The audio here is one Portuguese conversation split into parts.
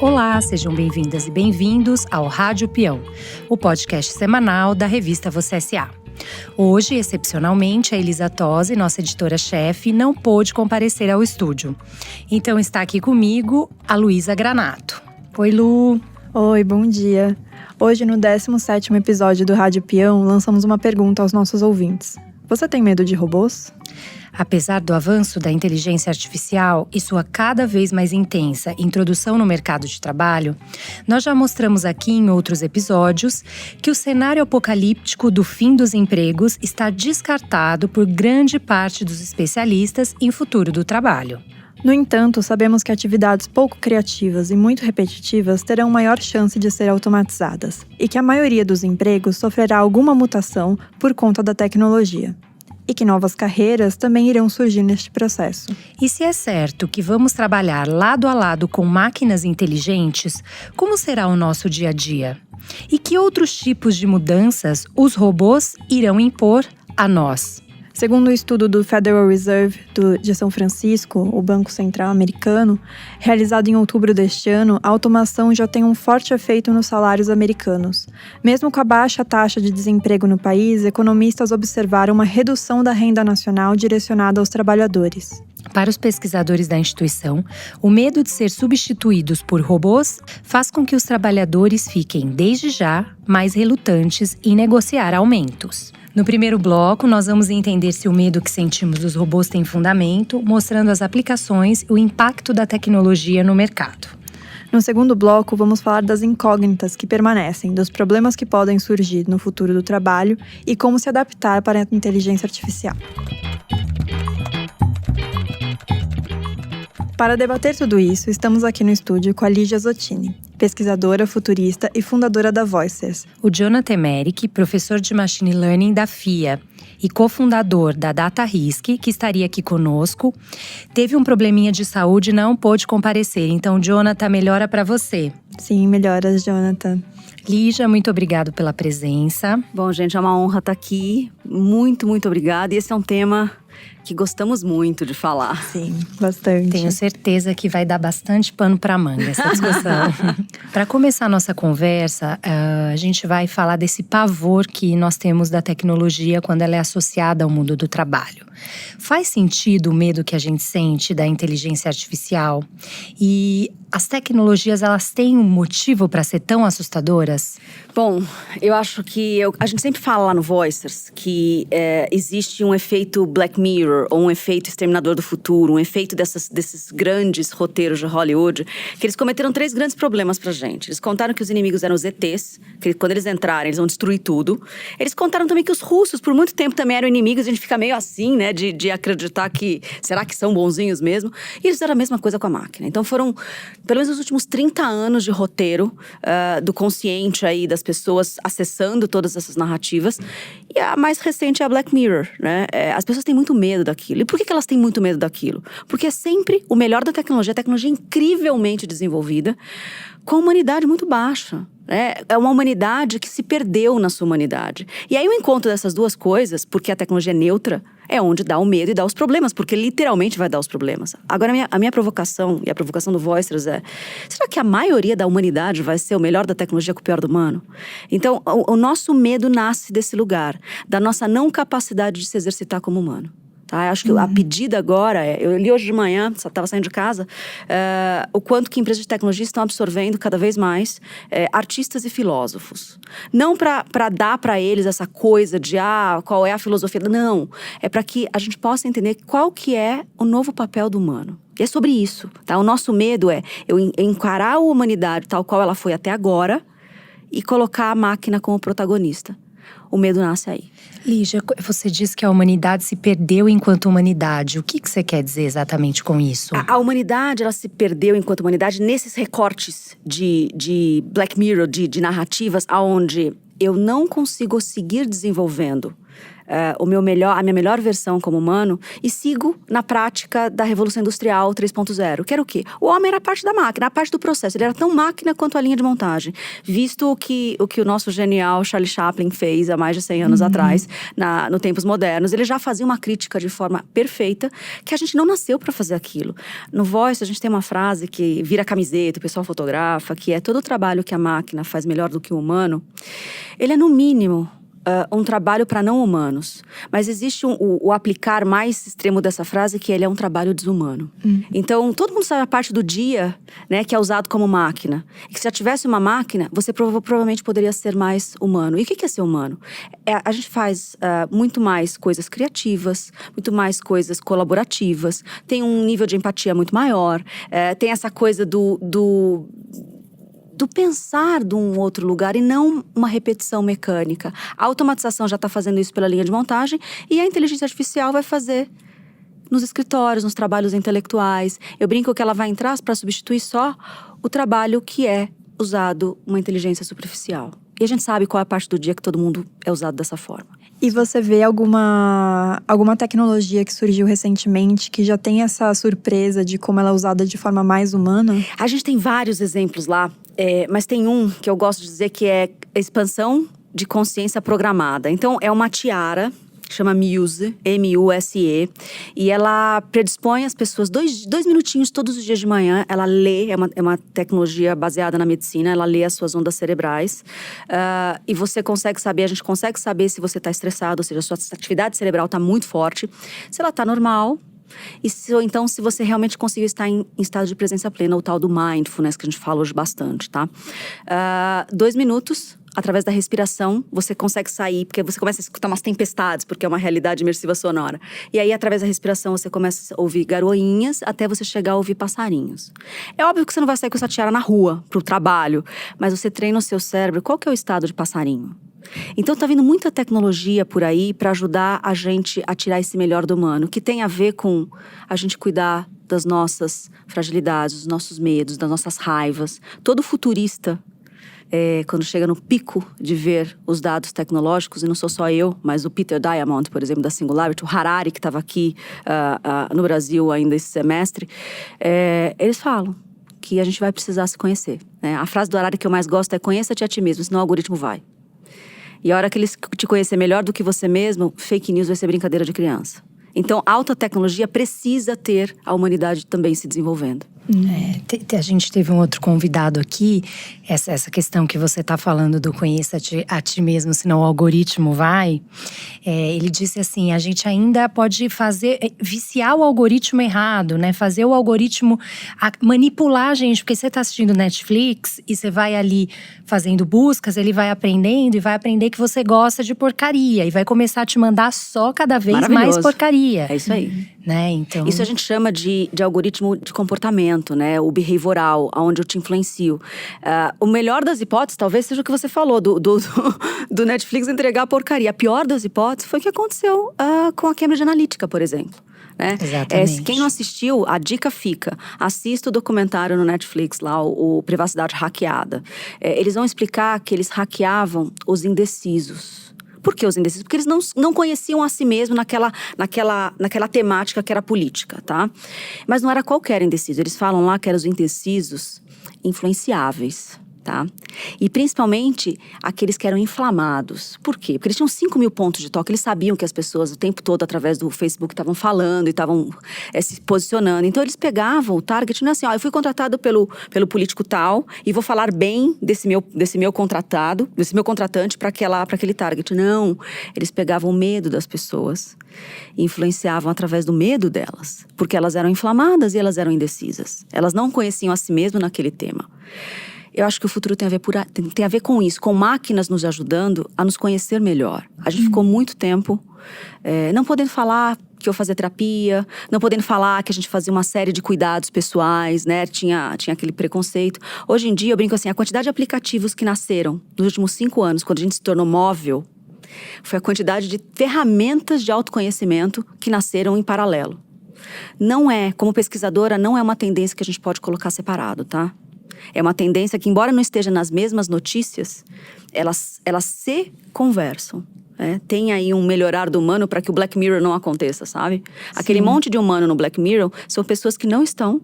Olá, sejam bem-vindas e bem-vindos ao Rádio Peão, o podcast semanal da revista Você S.A. Hoje, excepcionalmente, a Elisa Tosi, nossa editora-chefe, não pôde comparecer ao estúdio. Então está aqui comigo a Luísa Granato. Oi, Lu! Oi, bom dia! Hoje, no 17º episódio do Rádio Peão, lançamos uma pergunta aos nossos ouvintes. Você tem medo de robôs? Apesar do avanço da inteligência artificial e sua cada vez mais intensa introdução no mercado de trabalho, nós já mostramos aqui em outros episódios que o cenário apocalíptico do fim dos empregos está descartado por grande parte dos especialistas em futuro do trabalho. No entanto, sabemos que atividades pouco criativas e muito repetitivas terão maior chance de ser automatizadas e que a maioria dos empregos sofrerá alguma mutação por conta da tecnologia. E que novas carreiras também irão surgir neste processo. E se é certo que vamos trabalhar lado a lado com máquinas inteligentes, como será o nosso dia a dia? E que outros tipos de mudanças os robôs irão impor a nós? Segundo o estudo do Federal Reserve de São Francisco, o Banco Central americano, realizado em outubro deste ano, a automação já tem um forte efeito nos salários americanos. Mesmo com a baixa taxa de desemprego no país, economistas observaram uma redução da renda nacional direcionada aos trabalhadores. Para os pesquisadores da instituição, o medo de ser substituídos por robôs faz com que os trabalhadores fiquem, desde já, mais relutantes em negociar aumentos. No primeiro bloco, nós vamos entender se o medo que sentimos dos robôs tem fundamento, mostrando as aplicações e o impacto da tecnologia no mercado. No segundo bloco, vamos falar das incógnitas que permanecem, dos problemas que podem surgir no futuro do trabalho e como se adaptar para a inteligência artificial. Para debater tudo isso, estamos aqui no estúdio com a Lígia Zottini, pesquisadora, futurista e fundadora da Voicers. O Jonathan Emerick, professor de Machine Learning da FIA e cofundador da DataRisk, que estaria aqui conosco, teve um probleminha de saúde e não pôde comparecer. Então, Jonathan, melhora para você. Sim, melhoras, Jonathan. Lígia, muito obrigado pela presença. Bom, gente, é uma honra estar aqui. Muito, muito obrigada. E esse é um tema que gostamos muito de falar. Sim, bastante. Tenho certeza que vai dar bastante pano para manga essa discussão. Para começar a nossa conversa, a gente vai falar desse pavor que nós temos da tecnologia quando ela é associada ao mundo do trabalho. Faz sentido o medo que a gente sente da inteligência artificial? E as tecnologias, elas têm um motivo para ser tão assustadoras? Bom, eu acho que a gente sempre fala lá no Voicers que existe um efeito Black Mirror, ou um efeito Exterminador do Futuro, um efeito desses grandes roteiros de Hollywood, que eles cometeram 3 grandes problemas pra gente. Eles contaram que os inimigos eram os ETs, que quando eles entrarem, eles vão destruir tudo. Eles contaram também que os russos, por muito tempo, também eram inimigos, a gente fica meio assim, né, de acreditar que, será que são bonzinhos mesmo? E eles fizeram a mesma coisa com a máquina. Então foram, pelo menos os últimos 30 anos de roteiro do consciente aí, das pessoas acessando todas essas narrativas. E a mais recente é a Black Mirror, né? As pessoas têm muito medo daquilo. E por que elas têm muito medo daquilo? Porque é sempre o melhor da tecnologia, a tecnologia incrivelmente desenvolvida, com a humanidade muito baixa. É uma humanidade que se perdeu na sua humanidade. E aí o encontro dessas duas coisas, porque a tecnologia é neutra, é onde dá o medo e dá os problemas, porque literalmente vai dar os problemas. Agora, a minha provocação, e a provocação do Voicers será que a maioria da humanidade vai ser o melhor da tecnologia com o pior do humano? Então, o nosso medo nasce desse lugar, da nossa não capacidade de se exercitar como humano. Tá? Eu acho que a pedida agora, eu li hoje de manhã, só estava saindo de casa, o quanto que empresas de tecnologia estão absorvendo cada vez mais artistas e filósofos. Não para dar para eles essa coisa de qual é a filosofia. Não, é para que a gente possa entender qual que é o novo papel do humano. E é sobre isso. Tá? O nosso medo é eu encarar a humanidade tal qual ela foi até agora e colocar a máquina como protagonista. O medo nasce aí. Lígia, você disse que a humanidade se perdeu enquanto humanidade. O que você quer dizer exatamente com isso? A humanidade, ela se perdeu enquanto humanidade nesses recortes de Black Mirror, de narrativas, onde eu não consigo seguir desenvolvendo a minha melhor versão como humano e sigo na prática da Revolução Industrial 3.0. Que era o quê? O homem era a parte da máquina, a parte do processo. Ele era tão máquina quanto a linha de montagem. Visto o que o nosso genial Charlie Chaplin fez há mais de 100 anos atrás, no Tempos Modernos, ele já fazia uma crítica de forma perfeita, que a gente não nasceu para fazer aquilo. No Voice, a gente tem uma frase que vira camiseta, o pessoal fotografa, que é: todo o trabalho que a máquina faz melhor do que o humano, ele é no mínimo um trabalho para não humanos. Mas existe o aplicar mais extremo dessa frase, que ele é um trabalho desumano. Então, todo mundo sabe a parte do dia, né, que é usado como máquina. E que se já tivesse uma máquina, você provavelmente poderia ser mais humano. E o que é ser humano? A gente faz muito mais coisas criativas, muito mais coisas colaborativas, tem um nível de empatia muito maior, tem essa coisa do pensar de um outro lugar e não uma repetição mecânica. A automatização já está fazendo isso pela linha de montagem e a inteligência artificial vai fazer nos escritórios, nos trabalhos intelectuais. Eu brinco que ela vai entrar para substituir só o trabalho que é usado uma inteligência superficial. E a gente sabe qual é a parte do dia que todo mundo é usado dessa forma. E você vê alguma tecnologia que surgiu recentemente que já tem essa surpresa de como ela é usada de forma mais humana? A gente tem vários exemplos lá, mas tem um que eu gosto de dizer que é a expansão de consciência programada. Então, é uma tiara, chama Muse, M-U-S-E, e ela predispõe as pessoas dois minutinhos todos os dias de manhã. Ela lê, é uma tecnologia baseada na medicina, ela lê as suas ondas cerebrais, e você consegue saber, a gente consegue saber se você está estressado, ou seja, a sua atividade cerebral está muito forte, se ela está normal, então se você realmente conseguiu estar em estado de presença plena, o tal do mindfulness, que a gente fala hoje bastante, tá? 2 minutos, através da respiração, você consegue sair, porque você começa a escutar umas tempestades, porque é uma realidade imersiva sonora. E aí, através da respiração, você começa a ouvir garoinhas, até você chegar a ouvir passarinhos. É óbvio que você não vai sair com essa tiara na rua, pro trabalho, mas você treina o seu cérebro. Qual que é o estado de passarinho? Então tá vindo muita tecnologia por aí para ajudar a gente a tirar esse melhor do humano, que tem a ver com a gente cuidar das nossas fragilidades, dos nossos medos, das nossas raivas. Todo futurista, quando chega no pico de ver os dados tecnológicos, e não sou só eu, mas o Peter Diamond, por exemplo, da Singularity, o Harari, que estava aqui no Brasil ainda esse semestre, eles falam que a gente vai precisar se conhecer, né? A frase do Harari que eu mais gosto é: conheça-te a ti mesmo, senão o algoritmo vai. E a hora que eles te conhecer melhor do que você mesmo, fake news vai ser brincadeira de criança. Então, a alta tecnologia precisa ter a humanidade também se desenvolvendo. A gente teve um outro convidado aqui, essa questão que você está falando do conheça-te a ti mesmo, senão o algoritmo vai. Ele disse assim: a gente ainda pode viciar o algoritmo errado, né? Fazer o algoritmo manipular a gente, porque você está assistindo Netflix e você vai ali fazendo buscas, ele vai aprendendo e vai aprender que você gosta de porcaria e vai começar a te mandar só cada vez mais porcaria. É isso aí. Né? Então, isso a gente chama de algoritmo de comportamento, né? O behavioral, onde eu te influencio. O melhor das hipóteses talvez seja o que você falou, do Netflix entregar a porcaria. A pior das hipóteses foi o que aconteceu com a Cambridge Analytica, por exemplo. Né? Exatamente. Quem não assistiu, a dica fica: assista o documentário no Netflix lá, o Privacidade Hackeada. Eles vão explicar que eles hackeavam os indecisos. Por que os indecisos? Porque eles não conheciam a si mesmos naquela temática que era política, tá? Mas não era qualquer indeciso. Eles falam lá que eram os indecisos influenciáveis, tá? E principalmente aqueles que eram inflamados. Por quê? Porque eles tinham 5 mil pontos de toque. Eles sabiam que as pessoas o tempo todo, através do Facebook, estavam falando e estavam se posicionando. Então eles pegavam o target, não é assim: eu fui contratado pelo político tal e vou falar bem desse meu contratante para aquele target. Não, eles pegavam o medo das pessoas e influenciavam através do medo delas, porque elas eram inflamadas e elas eram indecisas. Elas não conheciam a si mesmas naquele tema. Eu acho que o futuro tem a ver com isso, com máquinas nos ajudando a nos conhecer melhor. A gente ficou muito tempo não podendo falar que eu fazia terapia, não podendo falar que a gente fazia uma série de cuidados pessoais, né? Tinha aquele preconceito. Hoje em dia, eu brinco assim, a quantidade de aplicativos que nasceram nos últimos 5 anos, quando a gente se tornou móvel, foi a quantidade de ferramentas de autoconhecimento que nasceram em paralelo. Como pesquisadora, não é uma tendência que a gente pode colocar separado, tá? É uma tendência que, embora não esteja nas mesmas notícias, elas se conversam. Tem aí um melhorar do humano para que o Black Mirror não aconteça, sabe? Aquele monte de humano no Black Mirror são pessoas que não estão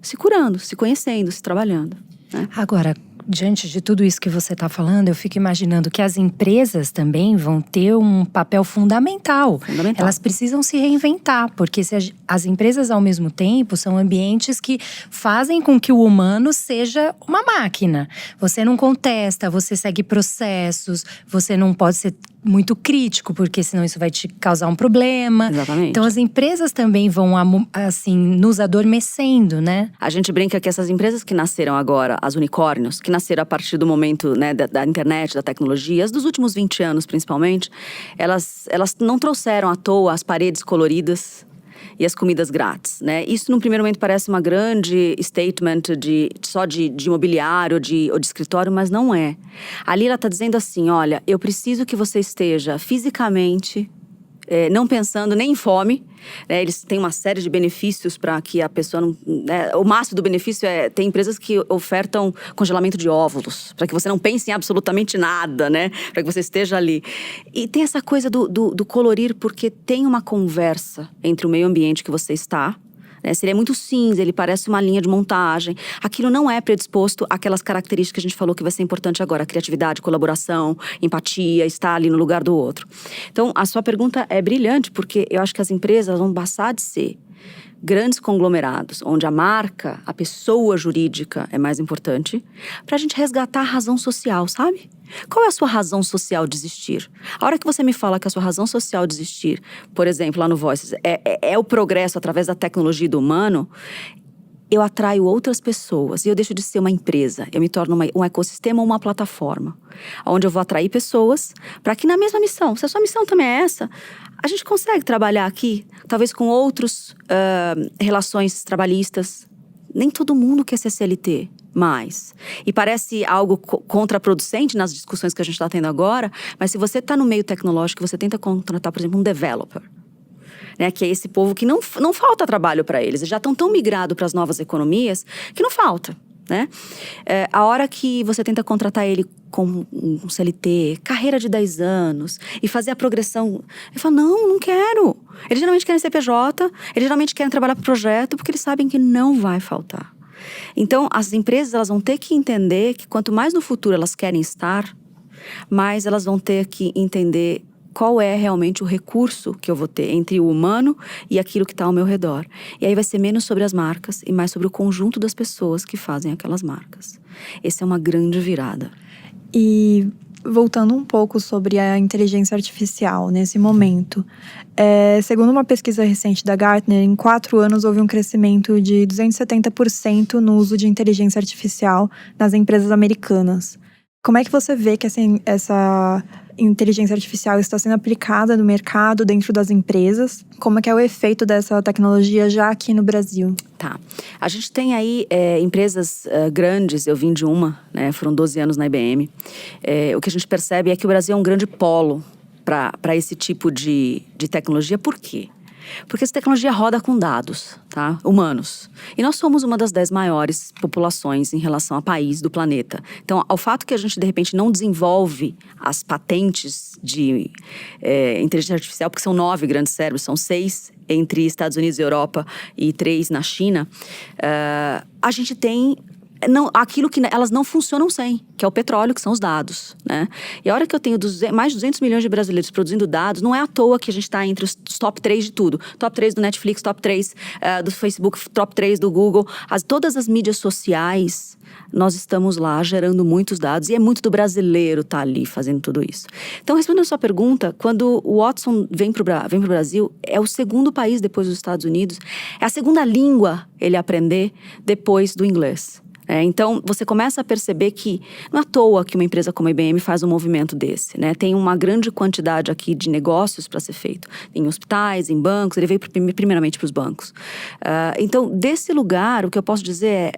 se curando, se conhecendo, se trabalhando, né? Agora, diante de tudo isso que você está falando, eu fico imaginando que as empresas também vão ter um papel fundamental. Elas precisam se reinventar, porque se as empresas, ao mesmo tempo, são ambientes que fazem com que o humano seja uma máquina. Você não contesta, você segue processos, você não pode ser muito crítico, porque senão isso vai te causar um problema. Exatamente. Então as empresas também vão, assim, nos adormecendo, né? A gente brinca que essas empresas que nasceram agora, as unicórnios, que nasceram a partir do momento, né, da internet, da tecnologia, as dos últimos 20 anos principalmente, elas não trouxeram à toa as paredes coloridas e as comidas grátis, né? Isso, num primeiro momento, parece uma grande statement só de imobiliário ou de escritório, mas não é. Ali ela está dizendo assim, olha, eu preciso que você esteja fisicamente, não pensando nem em fome, né? Eles têm uma série de benefícios para que a pessoa não… né? O máximo do benefício tem empresas que ofertam congelamento de óvulos, para que você não pense em absolutamente nada, né? Para que você esteja ali. E tem essa coisa do colorir, porque tem uma conversa entre o meio ambiente que você está, né? Se ele é muito cinza, ele parece uma linha de montagem. Aquilo não é predisposto àquelas características que a gente falou que vai ser importante agora. Criatividade, colaboração, empatia, estar ali no lugar do outro. Então, a sua pergunta é brilhante, porque eu acho que as empresas vão passar de ser grandes conglomerados, onde a marca, a pessoa jurídica é mais importante, para a gente resgatar a razão social, sabe? Qual é a sua razão social de existir? A hora que você me fala que a sua razão social de existir, por exemplo, lá no Voices, é o progresso através da tecnologia e do humano, eu atraio outras pessoas e eu deixo de ser uma empresa. Eu me torno um ecossistema ou uma plataforma, onde eu vou atrair pessoas para que na mesma missão, se a sua missão também é essa, a gente consegue trabalhar aqui, talvez com outras relações trabalhistas. Nem todo mundo quer ser CLT mais. E parece algo contraproducente nas discussões que a gente está tendo agora, mas se você está no meio tecnológico, você tenta contratar, por exemplo, um developer, né, que é esse povo que não falta trabalho para eles. Eles já estão tão migrados para as novas economias que não falta, né? A hora que você tenta contratar ele com um CLT, carreira de 10 anos, e fazer a progressão, ele fala, não quero. Eles geralmente querem CPJ, eles geralmente querem trabalhar para o projeto, porque eles sabem que não vai faltar. Então, as empresas elas vão ter que entender que quanto mais no futuro elas querem estar, mais elas vão ter que entender qual é realmente o recurso que eu vou ter entre o humano e aquilo que está ao meu redor. E aí vai ser menos sobre as marcas e mais sobre o conjunto das pessoas que fazem aquelas marcas. Essa é uma grande virada. E voltando um pouco sobre a inteligência artificial nesse momento. Segundo uma pesquisa recente da Gartner, em 4 anos houve um crescimento de 270% no uso de inteligência artificial nas empresas americanas. Como é que você vê que essa inteligência artificial está sendo aplicada no mercado, dentro das empresas? Como é que é o efeito dessa tecnologia já aqui no Brasil? Tá. A gente tem aí empresas grandes, eu vim de uma, né, foram 12 anos na IBM. O que a gente percebe é que o Brasil é um grande polo para esse tipo de tecnologia. Por quê? Porque essa tecnologia roda com dados, tá? Humanos. E nós somos uma das 10 maiores populações em relação a país do planeta. Então, ao fato que a gente, de repente, não desenvolve as patentes de inteligência artificial, porque são 9 grandes cérebros, são 6 entre Estados Unidos e Europa e 3 na China, a gente tem… aquilo que elas não funcionam sem, que é o petróleo, que são os dados, né? E a hora que eu tenho mais de 200 milhões de brasileiros produzindo dados, não é à toa que a gente está entre os top 3 de tudo. Top 3 do Netflix, top 3 do Facebook, top 3 do Google. Todas as mídias sociais, nós estamos lá gerando muitos dados. E é muito do brasileiro estar ali fazendo tudo isso. Então, respondendo a sua pergunta, quando o Watson vem pro Brasil, é o segundo país depois dos Estados Unidos. É a segunda língua ele aprender depois do inglês. Então, você começa a perceber que não é à toa que uma empresa como a IBM faz um movimento desse, né? Tem uma grande quantidade aqui de negócios para ser feito. Em hospitais, em bancos, ele veio primeiramente para os bancos. Então, desse lugar, o que eu posso dizer é,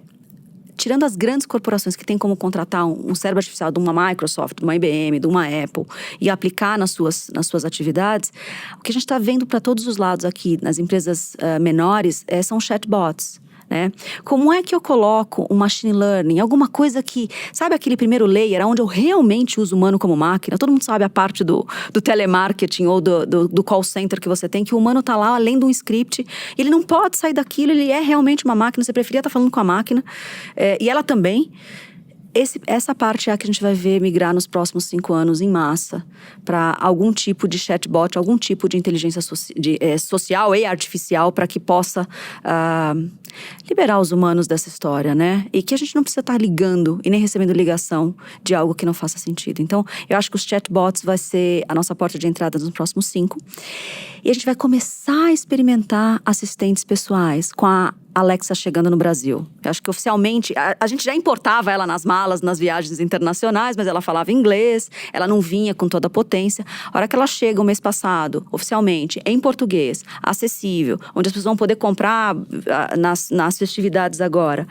tirando as grandes corporações que têm como contratar um cérebro artificial de uma Microsoft, de uma IBM, de uma Apple e aplicar nas suas atividades, o que a gente está vendo para todos os lados aqui, nas empresas menores, são chatbots. né? Como é que eu coloco um machine learning, alguma coisa que… Sabe aquele primeiro layer, onde eu realmente uso o humano como máquina? Todo mundo sabe a parte do telemarketing ou do call center que você tem, que o humano tá lá além de um script, ele não pode sair daquilo, ele é realmente uma máquina, você preferia estar falando com a máquina, e ela também… Essa parte é a que a gente vai ver migrar nos próximos 5 anos em massa para algum tipo de chatbot, algum tipo de inteligência social e artificial para que possa liberar os humanos dessa história, né? E que a gente não precisa estar ligando e nem recebendo ligação de algo que não faça sentido. Então, eu acho que os chatbots vai ser a nossa porta de entrada nos próximos 5. E a gente vai começar a experimentar assistentes pessoais com a Alexa chegando no Brasil. Eu acho que oficialmente, a gente já importava ela nas malas, nas viagens internacionais, mas ela falava inglês, ela não vinha com toda a potência. A hora que ela chega o mês passado, oficialmente, em português, acessível, onde as pessoas vão poder comprar nas festividades agora.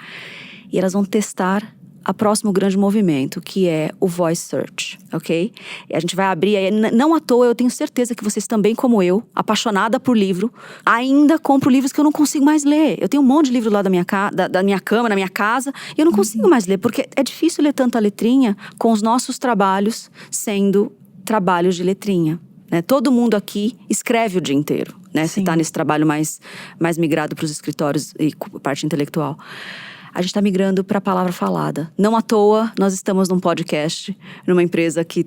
E elas vão testar o próximo grande movimento, que é o Voice Search, ok? E a gente vai abrir, não à toa, eu tenho certeza que vocês também, como eu, apaixonada por livro, ainda compro livros que eu não consigo mais ler. Eu tenho um monte de livro lá da minha cama, na minha casa, e eu não consigo mais ler, porque é difícil ler tanta letrinha com os nossos trabalhos sendo trabalhos de letrinha, né? Todo mundo aqui escreve o dia inteiro, né? Se tá nesse trabalho mais migrado para os escritórios e parte intelectual. A gente está migrando para a palavra falada. Não à toa, nós estamos num podcast, numa empresa que,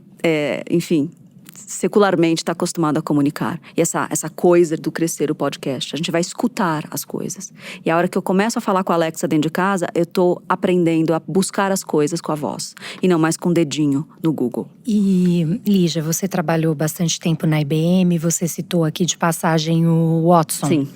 enfim, secularmente está acostumada a comunicar. E essa coisa do crescer o podcast, a gente vai escutar as coisas. E a hora que eu começo a falar com a Alexa dentro de casa, eu estou aprendendo a buscar as coisas com a voz. E não mais com o dedinho no Google. E, Lígia, você trabalhou bastante tempo na IBM, você citou aqui de passagem o Watson. Sim.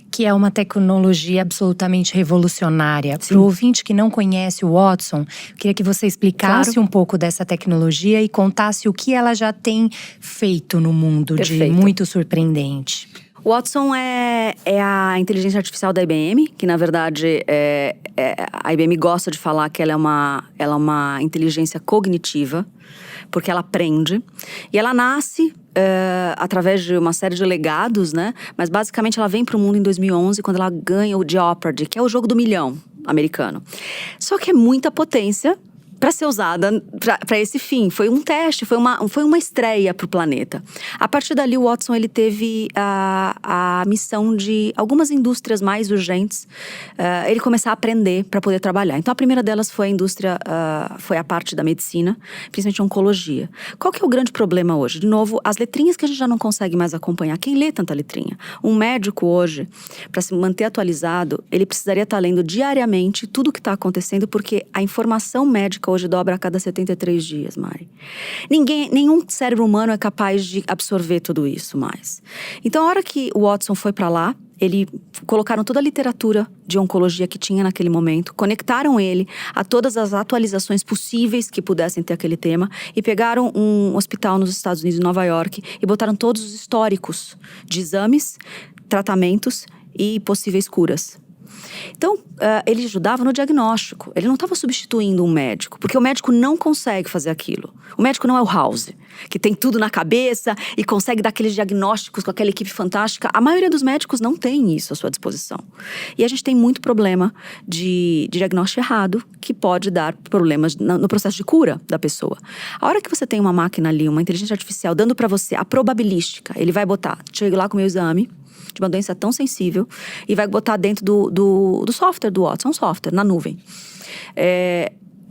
Que é uma tecnologia absolutamente revolucionária. Para o ouvinte que não conhece o Watson, eu queria que você explicasse um pouco dessa tecnologia e contasse o que ela já tem feito no mundo. Perfeito. De muito surpreendente. O Watson é a inteligência artificial da IBM, que na verdade a IBM gosta de falar que ela é uma inteligência cognitiva, porque ela aprende. E ela nasce através de uma série de legados, né? Mas basicamente ela vem para o mundo em 2011, quando ela ganha o Jeopardy, que é o jogo do milhão americano. Só que é muita potência para ser usada para esse fim. Foi um teste, foi uma estreia para o planeta. A partir dali, o Watson ele teve a missão de algumas indústrias mais urgentes ele começar a aprender para poder trabalhar. Então, a primeira delas foi foi a parte da medicina, principalmente a oncologia. Qual que é o grande problema hoje? De novo, as letrinhas que a gente já não consegue mais acompanhar. Quem lê tanta letrinha? Um médico hoje, para se manter atualizado, ele precisaria estar lendo diariamente tudo o que está acontecendo, porque a informação médica hoje dobra a cada 73 dias, Mari. Nenhum cérebro humano é capaz de absorver tudo isso mais. Então, a hora que o Watson foi para lá, colocaram toda a literatura de oncologia que tinha naquele momento, conectaram ele a todas as atualizações possíveis que pudessem ter aquele tema e pegaram um hospital nos Estados Unidos, em Nova York, e botaram todos os históricos de exames, tratamentos e possíveis curas. Então, ele ajudava no diagnóstico. Ele não estava substituindo um médico, porque o médico não consegue fazer aquilo. O médico não é o House, que tem tudo na cabeça e consegue dar aqueles diagnósticos com aquela equipe fantástica. A maioria dos médicos não tem isso à sua disposição. E a gente tem muito problema de diagnóstico errado, que pode dar problemas no processo de cura da pessoa. A hora que você tem uma máquina ali, uma inteligência artificial, dando para você a probabilística, ele vai botar, chega lá com o meu exame de uma doença tão sensível e vai botar dentro do software do Watson, um software na nuvem.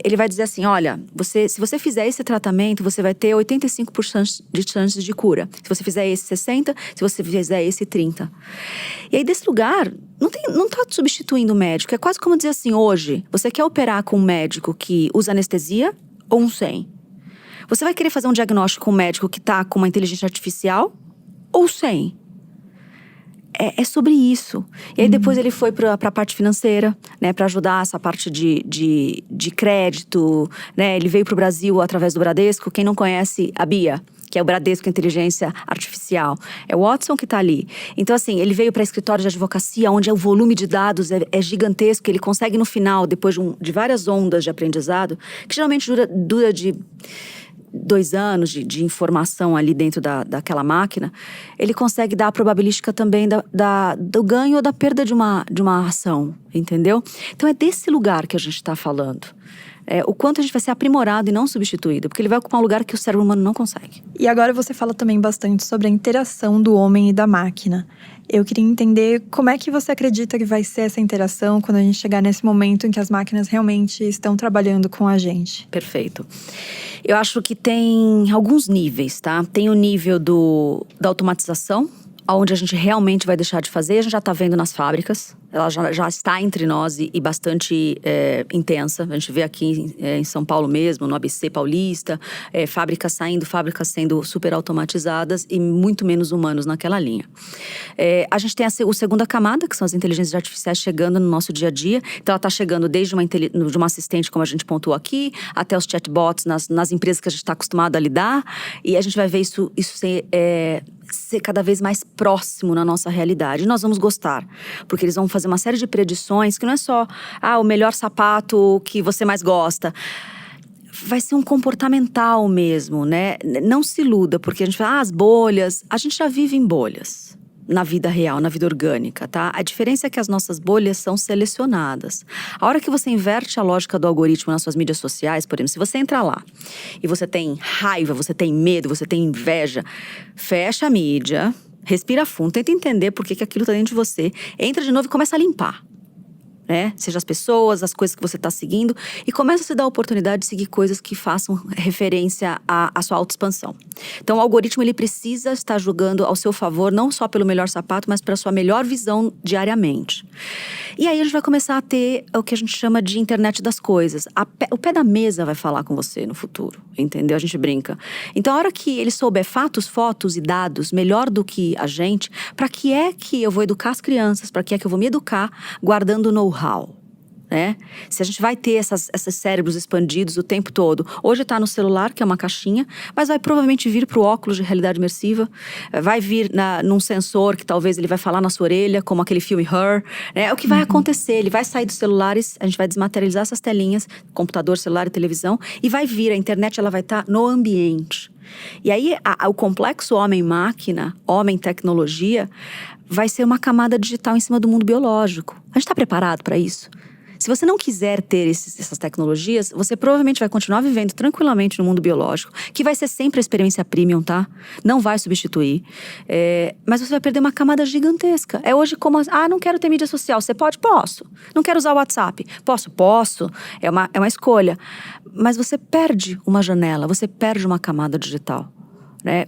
Ele vai dizer assim, olha, se você fizer esse tratamento, você vai ter 85% de chances de cura. Se você fizer esse 60%, se você fizer esse 30%. E aí desse lugar, não está substituindo o médico. É quase como dizer assim, hoje, você quer operar com um médico que usa anestesia ou um sem? Você vai querer fazer um diagnóstico com um médico que está com uma inteligência artificial ou sem? É sobre isso. E aí depois ele foi para a parte financeira, né, para ajudar essa parte de crédito, né? Ele veio para o Brasil através do Bradesco. Quem não conhece a BIA, que é o Bradesco Inteligência Artificial, é o Watson que está ali. Então assim, ele veio para escritório de advocacia, onde o volume de dados é gigantesco. Ele consegue no final, depois de várias ondas de aprendizado, que geralmente dura de 2 anos de informação ali dentro daquela máquina, ele consegue dar a probabilística também do ganho ou da perda de uma ação, entendeu? Então é desse lugar que a gente está falando. O quanto a gente vai ser aprimorado e não substituído, porque ele vai ocupar um lugar que o cérebro humano não consegue. E agora você fala também bastante sobre a interação do homem e da máquina. Eu queria entender como é que você acredita que vai ser essa interação quando a gente chegar nesse momento em que as máquinas realmente estão trabalhando com a gente. Perfeito. Eu acho que tem alguns níveis, tá? Tem o nível da automatização, onde a gente realmente vai deixar de fazer. A gente já está vendo nas fábricas. Ela já está entre nós e bastante intensa. A gente vê aqui em São Paulo mesmo, no ABC Paulista, fábricas saindo, fábricas sendo super automatizadas e muito menos humanos naquela linha. A gente tem a segunda camada, que são as inteligências artificiais chegando no nosso dia a dia. Então ela está chegando desde de uma assistente, como a gente pontuou aqui, até os chatbots nas empresas que a gente está acostumado a lidar. E a gente vai ver isso ser cada vez mais próximo na nossa realidade. E nós vamos gostar, porque eles vão fazer uma série de predições que não é só o melhor sapato que você mais gosta. Vai ser um comportamental mesmo, né? Não se iluda, porque a gente fala, as bolhas, a gente já vive em bolhas. Na vida real, na vida orgânica, tá? A diferença é que as nossas bolhas são selecionadas. A hora que você inverte a lógica do algoritmo nas suas mídias sociais, por exemplo, se você entrar lá e você tem raiva, você tem medo, você tem inveja, fecha a mídia, respira fundo, tenta entender por que aquilo tá dentro de você, entra de novo e começa a limpar. Né? Seja as pessoas, as coisas que você está seguindo, e começa a se dar a oportunidade de seguir coisas que façam referência à sua autoexpansão. Então o algoritmo ele precisa estar jogando ao seu favor, não só pelo melhor sapato, mas pela sua melhor visão diariamente. E aí a gente vai começar a ter o que a gente chama de internet das coisas. O pé da mesa vai falar com você no futuro, entendeu? A gente brinca. Então a hora que ele souber fatos, fotos e dados melhor do que a gente, para que é que eu vou educar as crianças, para que é que eu vou me educar guardando know-how, né? Se a gente vai ter esses cérebros expandidos o tempo todo. Hoje está no celular, que é uma caixinha, mas vai provavelmente vir para o óculos de realidade imersiva, vai vir num sensor que talvez ele vai falar na sua orelha, como aquele filme Her, né? O que vai acontecer? Ele vai sair dos celulares, a gente vai desmaterializar essas telinhas, computador, celular e televisão, e vai vir, a internet ela vai estar no ambiente. E aí o complexo homem-máquina, homem-tecnologia, vai ser uma camada digital em cima do mundo biológico. A gente está preparado para isso? Se você não quiser ter essas tecnologias, você provavelmente vai continuar vivendo tranquilamente no mundo biológico, que vai ser sempre a experiência premium, tá? Não vai substituir. Mas você vai perder uma camada gigantesca. É hoje como, não quero ter mídia social. Você pode? Posso. Não quero usar o WhatsApp. Posso. É uma escolha. Mas você perde uma janela, você perde uma camada digital. Né?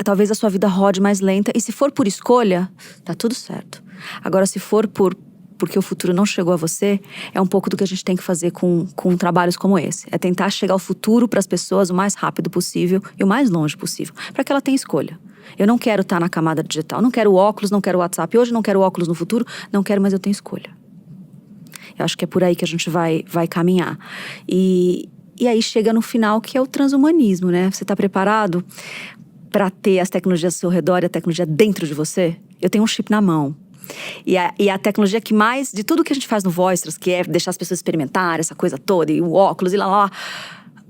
Talvez a sua vida rode mais lenta. E se for por escolha, tá tudo certo. Agora, se for porque o futuro não chegou a você, é um pouco do que a gente tem que fazer com trabalhos como esse. É tentar chegar ao futuro para as pessoas o mais rápido possível e o mais longe possível, para que ela tenha escolha. Eu não quero estar na camada digital, não quero óculos, não quero WhatsApp hoje, não quero óculos no futuro, não quero, mas eu tenho escolha. Eu acho que é por aí que a gente vai caminhar. E aí chega no final, que é o transhumanismo, né? Você está preparado para ter as tecnologias ao seu redor e a tecnologia dentro de você? Eu tenho um chip na mão. E a tecnologia que mais, de tudo que a gente faz no Voices, que é deixar as pessoas experimentarem essa coisa toda, e o óculos, e lá.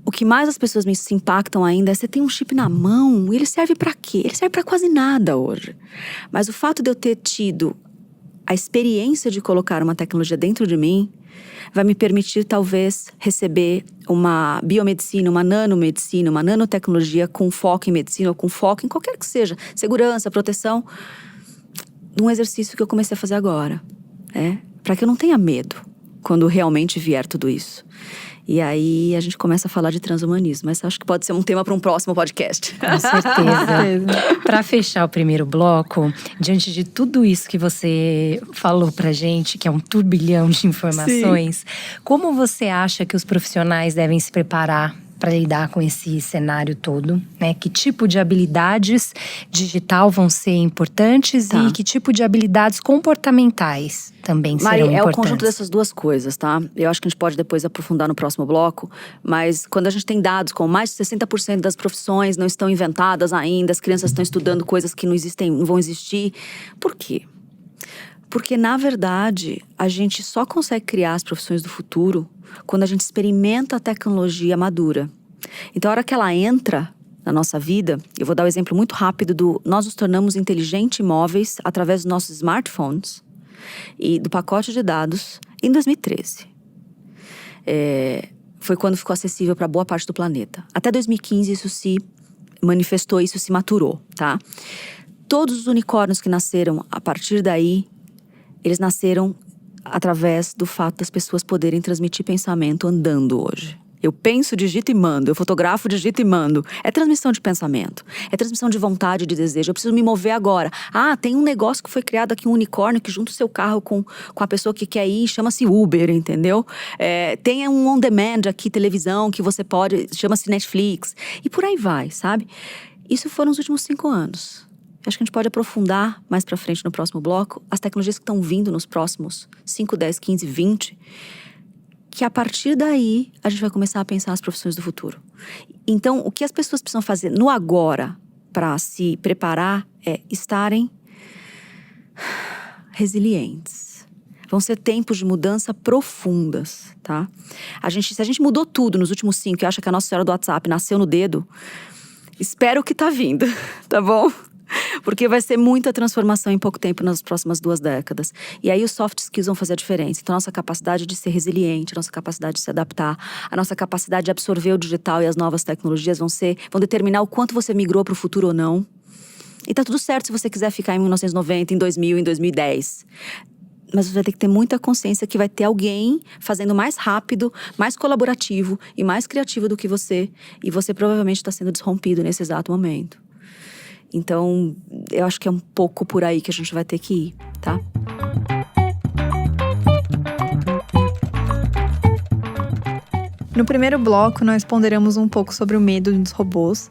O que mais as pessoas se impactam ainda é você tem um chip na mão, e ele serve pra quê? Ele serve pra quase nada hoje. Mas o fato de eu ter tido a experiência de colocar uma tecnologia dentro de mim, vai me permitir talvez receber uma biomedicina, uma nanomedicina, uma nanotecnologia com foco em medicina, ou com foco em qualquer que seja, segurança, proteção, de um exercício que eu comecei a fazer agora, para que eu não tenha medo quando realmente vier tudo isso. E aí a gente começa a falar de transhumanismo, mas acho que pode ser um tema para um próximo podcast. Com certeza. Para fechar o primeiro bloco, diante de tudo isso que você falou pra gente, que é um turbilhão de informações, sim, como você acha que os profissionais devem se preparar para lidar com esse cenário todo, né? Que tipo de habilidades digital vão ser importantes e que tipo de habilidades comportamentais também serão importantes? É o conjunto dessas duas coisas, tá? Eu acho que a gente pode depois aprofundar no próximo bloco, mas quando a gente tem dados com mais de 60% das profissões não estão inventadas ainda, as crianças estão estudando coisas que não existem, não vão existir, por quê? Porque, na verdade, a gente só consegue criar as profissões do futuro quando a gente experimenta a tecnologia madura. Então, a hora que ela entra na nossa vida, eu vou dar um exemplo muito rápido nós nos tornamos inteligentes e móveis através dos nossos smartphones e do pacote de dados em 2013. Foi quando ficou acessível para boa parte do planeta. Até 2015 isso se manifestou, isso se maturou, tá? Todos os unicórnios que nasceram a partir daí, eles nasceram através do fato das pessoas poderem transmitir pensamento andando hoje. Eu penso, digito e mando. Eu fotografo, digito e mando. É transmissão de pensamento. É transmissão de vontade, de desejo. Eu preciso me mover agora. Tem um negócio que foi criado aqui, um unicórnio, que junta o seu carro com a pessoa que quer ir, chama-se Uber, entendeu? Tem um on-demand aqui, televisão, que você pode, chama-se Netflix. E por aí vai, sabe? Isso foram os últimos 5 anos. Acho que a gente pode aprofundar mais pra frente no próximo bloco as tecnologias que estão vindo nos próximos 5, 10, 15, 20, que a partir daí a gente vai começar a pensar as profissões do futuro. Então, o que as pessoas precisam fazer no agora para se preparar é estarem resilientes. Vão ser tempos de mudança profundas, tá? Se a gente mudou tudo nos últimos 5 e acha que a Nossa Senhora do WhatsApp nasceu no dedo, espero que tá vindo, tá bom? Porque vai ser muita transformação em pouco tempo nas próximas 2 décadas. E aí os soft skills vão fazer a diferença. Então a nossa capacidade de ser resiliente, a nossa capacidade de se adaptar, a nossa capacidade de absorver o digital e as novas tecnologias vão determinar o quanto você migrou para o futuro ou não. E tá tudo certo se você quiser ficar em 1990, em 2000, em 2010. Mas você vai ter que ter muita consciência que vai ter alguém fazendo mais rápido, mais colaborativo e mais criativo do que você. E você provavelmente está sendo desrompido nesse exato momento. Então, eu acho que é um pouco por aí que a gente vai ter que ir, tá? No primeiro bloco, nós ponderamos um pouco sobre o medo dos robôs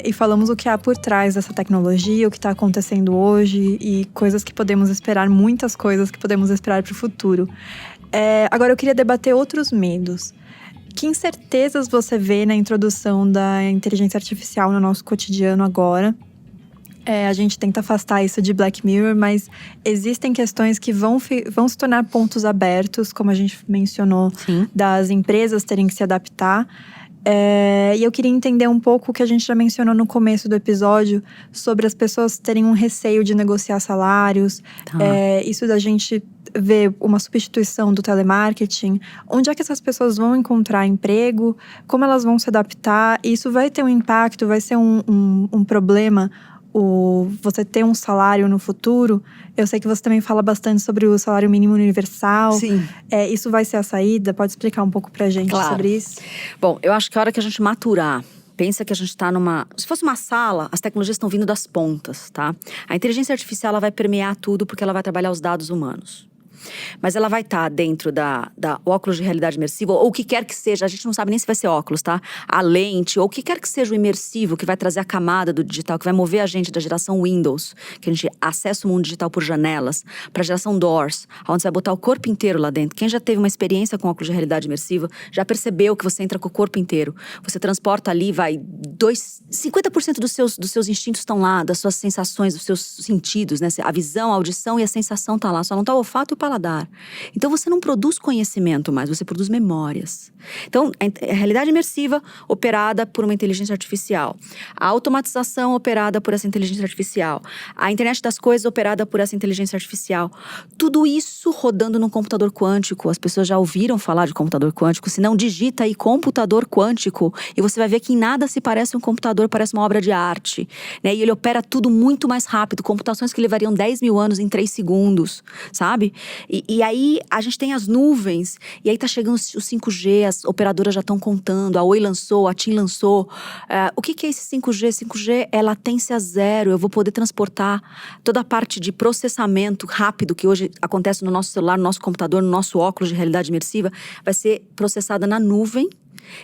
e falamos o que há por trás dessa tecnologia, o que está acontecendo hoje e coisas que podemos esperar, muitas coisas que podemos esperar para o futuro. Agora, eu queria debater outros medos. Que incertezas você vê na introdução da inteligência artificial no nosso cotidiano agora? A gente tenta afastar isso de Black Mirror, mas existem questões que vão se tornar pontos abertos, como a gente mencionou, Sim. Das empresas terem que se adaptar. E eu queria entender um pouco o que a gente já mencionou no começo do episódio, sobre as pessoas terem um receio de negociar salários. Tá. Isso da gente ver uma substituição do telemarketing. Onde é que essas pessoas vão encontrar emprego? Como elas vão se adaptar? Isso vai ter um impacto, vai ser um problema você ter um salário no futuro. Eu sei que você também fala bastante sobre o salário mínimo universal. Sim. Isso vai ser a saída? Pode explicar um pouco pra gente sobre isso? Bom, eu acho que a hora que a gente maturar, pensa que a gente está se fosse uma sala, as tecnologias estão vindo das pontas, tá? A inteligência artificial, ela vai permear tudo porque ela vai trabalhar os dados humanos. Mas ela vai estar dentro da óculos de realidade imersiva, ou o que quer que seja, a gente não sabe nem se vai ser óculos, tá? A lente, ou o que quer que seja o imersivo, que vai trazer a camada do digital, que vai mover a gente da geração Windows, que a gente acessa o mundo digital por janelas, para a geração Doors, onde você vai botar o corpo inteiro lá dentro. Quem já teve uma experiência com óculos de realidade imersiva, já percebeu que você entra com o corpo inteiro. Você transporta ali, 50% dos seus instintos estão lá, das suas sensações, dos seus sentidos, né? A visão, a audição e a sensação tá lá, só não tá o olfato e o paladar. Então você não produz conhecimento mais, você produz memórias. Então, a realidade imersiva operada por uma inteligência artificial, a automatização operada por essa inteligência artificial, a internet das coisas operada por essa inteligência artificial, tudo isso rodando num computador quântico. As pessoas já ouviram falar de computador quântico. Se não, digita aí computador quântico e você vai ver que em nada se parece um computador, parece uma obra de arte, né? E ele opera tudo muito mais rápido, computações que levariam 10 mil anos em 3 segundos, sabe? E aí a gente tem as nuvens, e aí tá chegando o 5G, as operadoras já estão contando, a Oi lançou, a TIM lançou. O que é esse 5G? 5G é latência zero, eu vou poder transportar toda a parte de processamento rápido que hoje acontece no nosso celular, no nosso computador, no nosso óculos de realidade imersiva, vai ser processada na nuvem.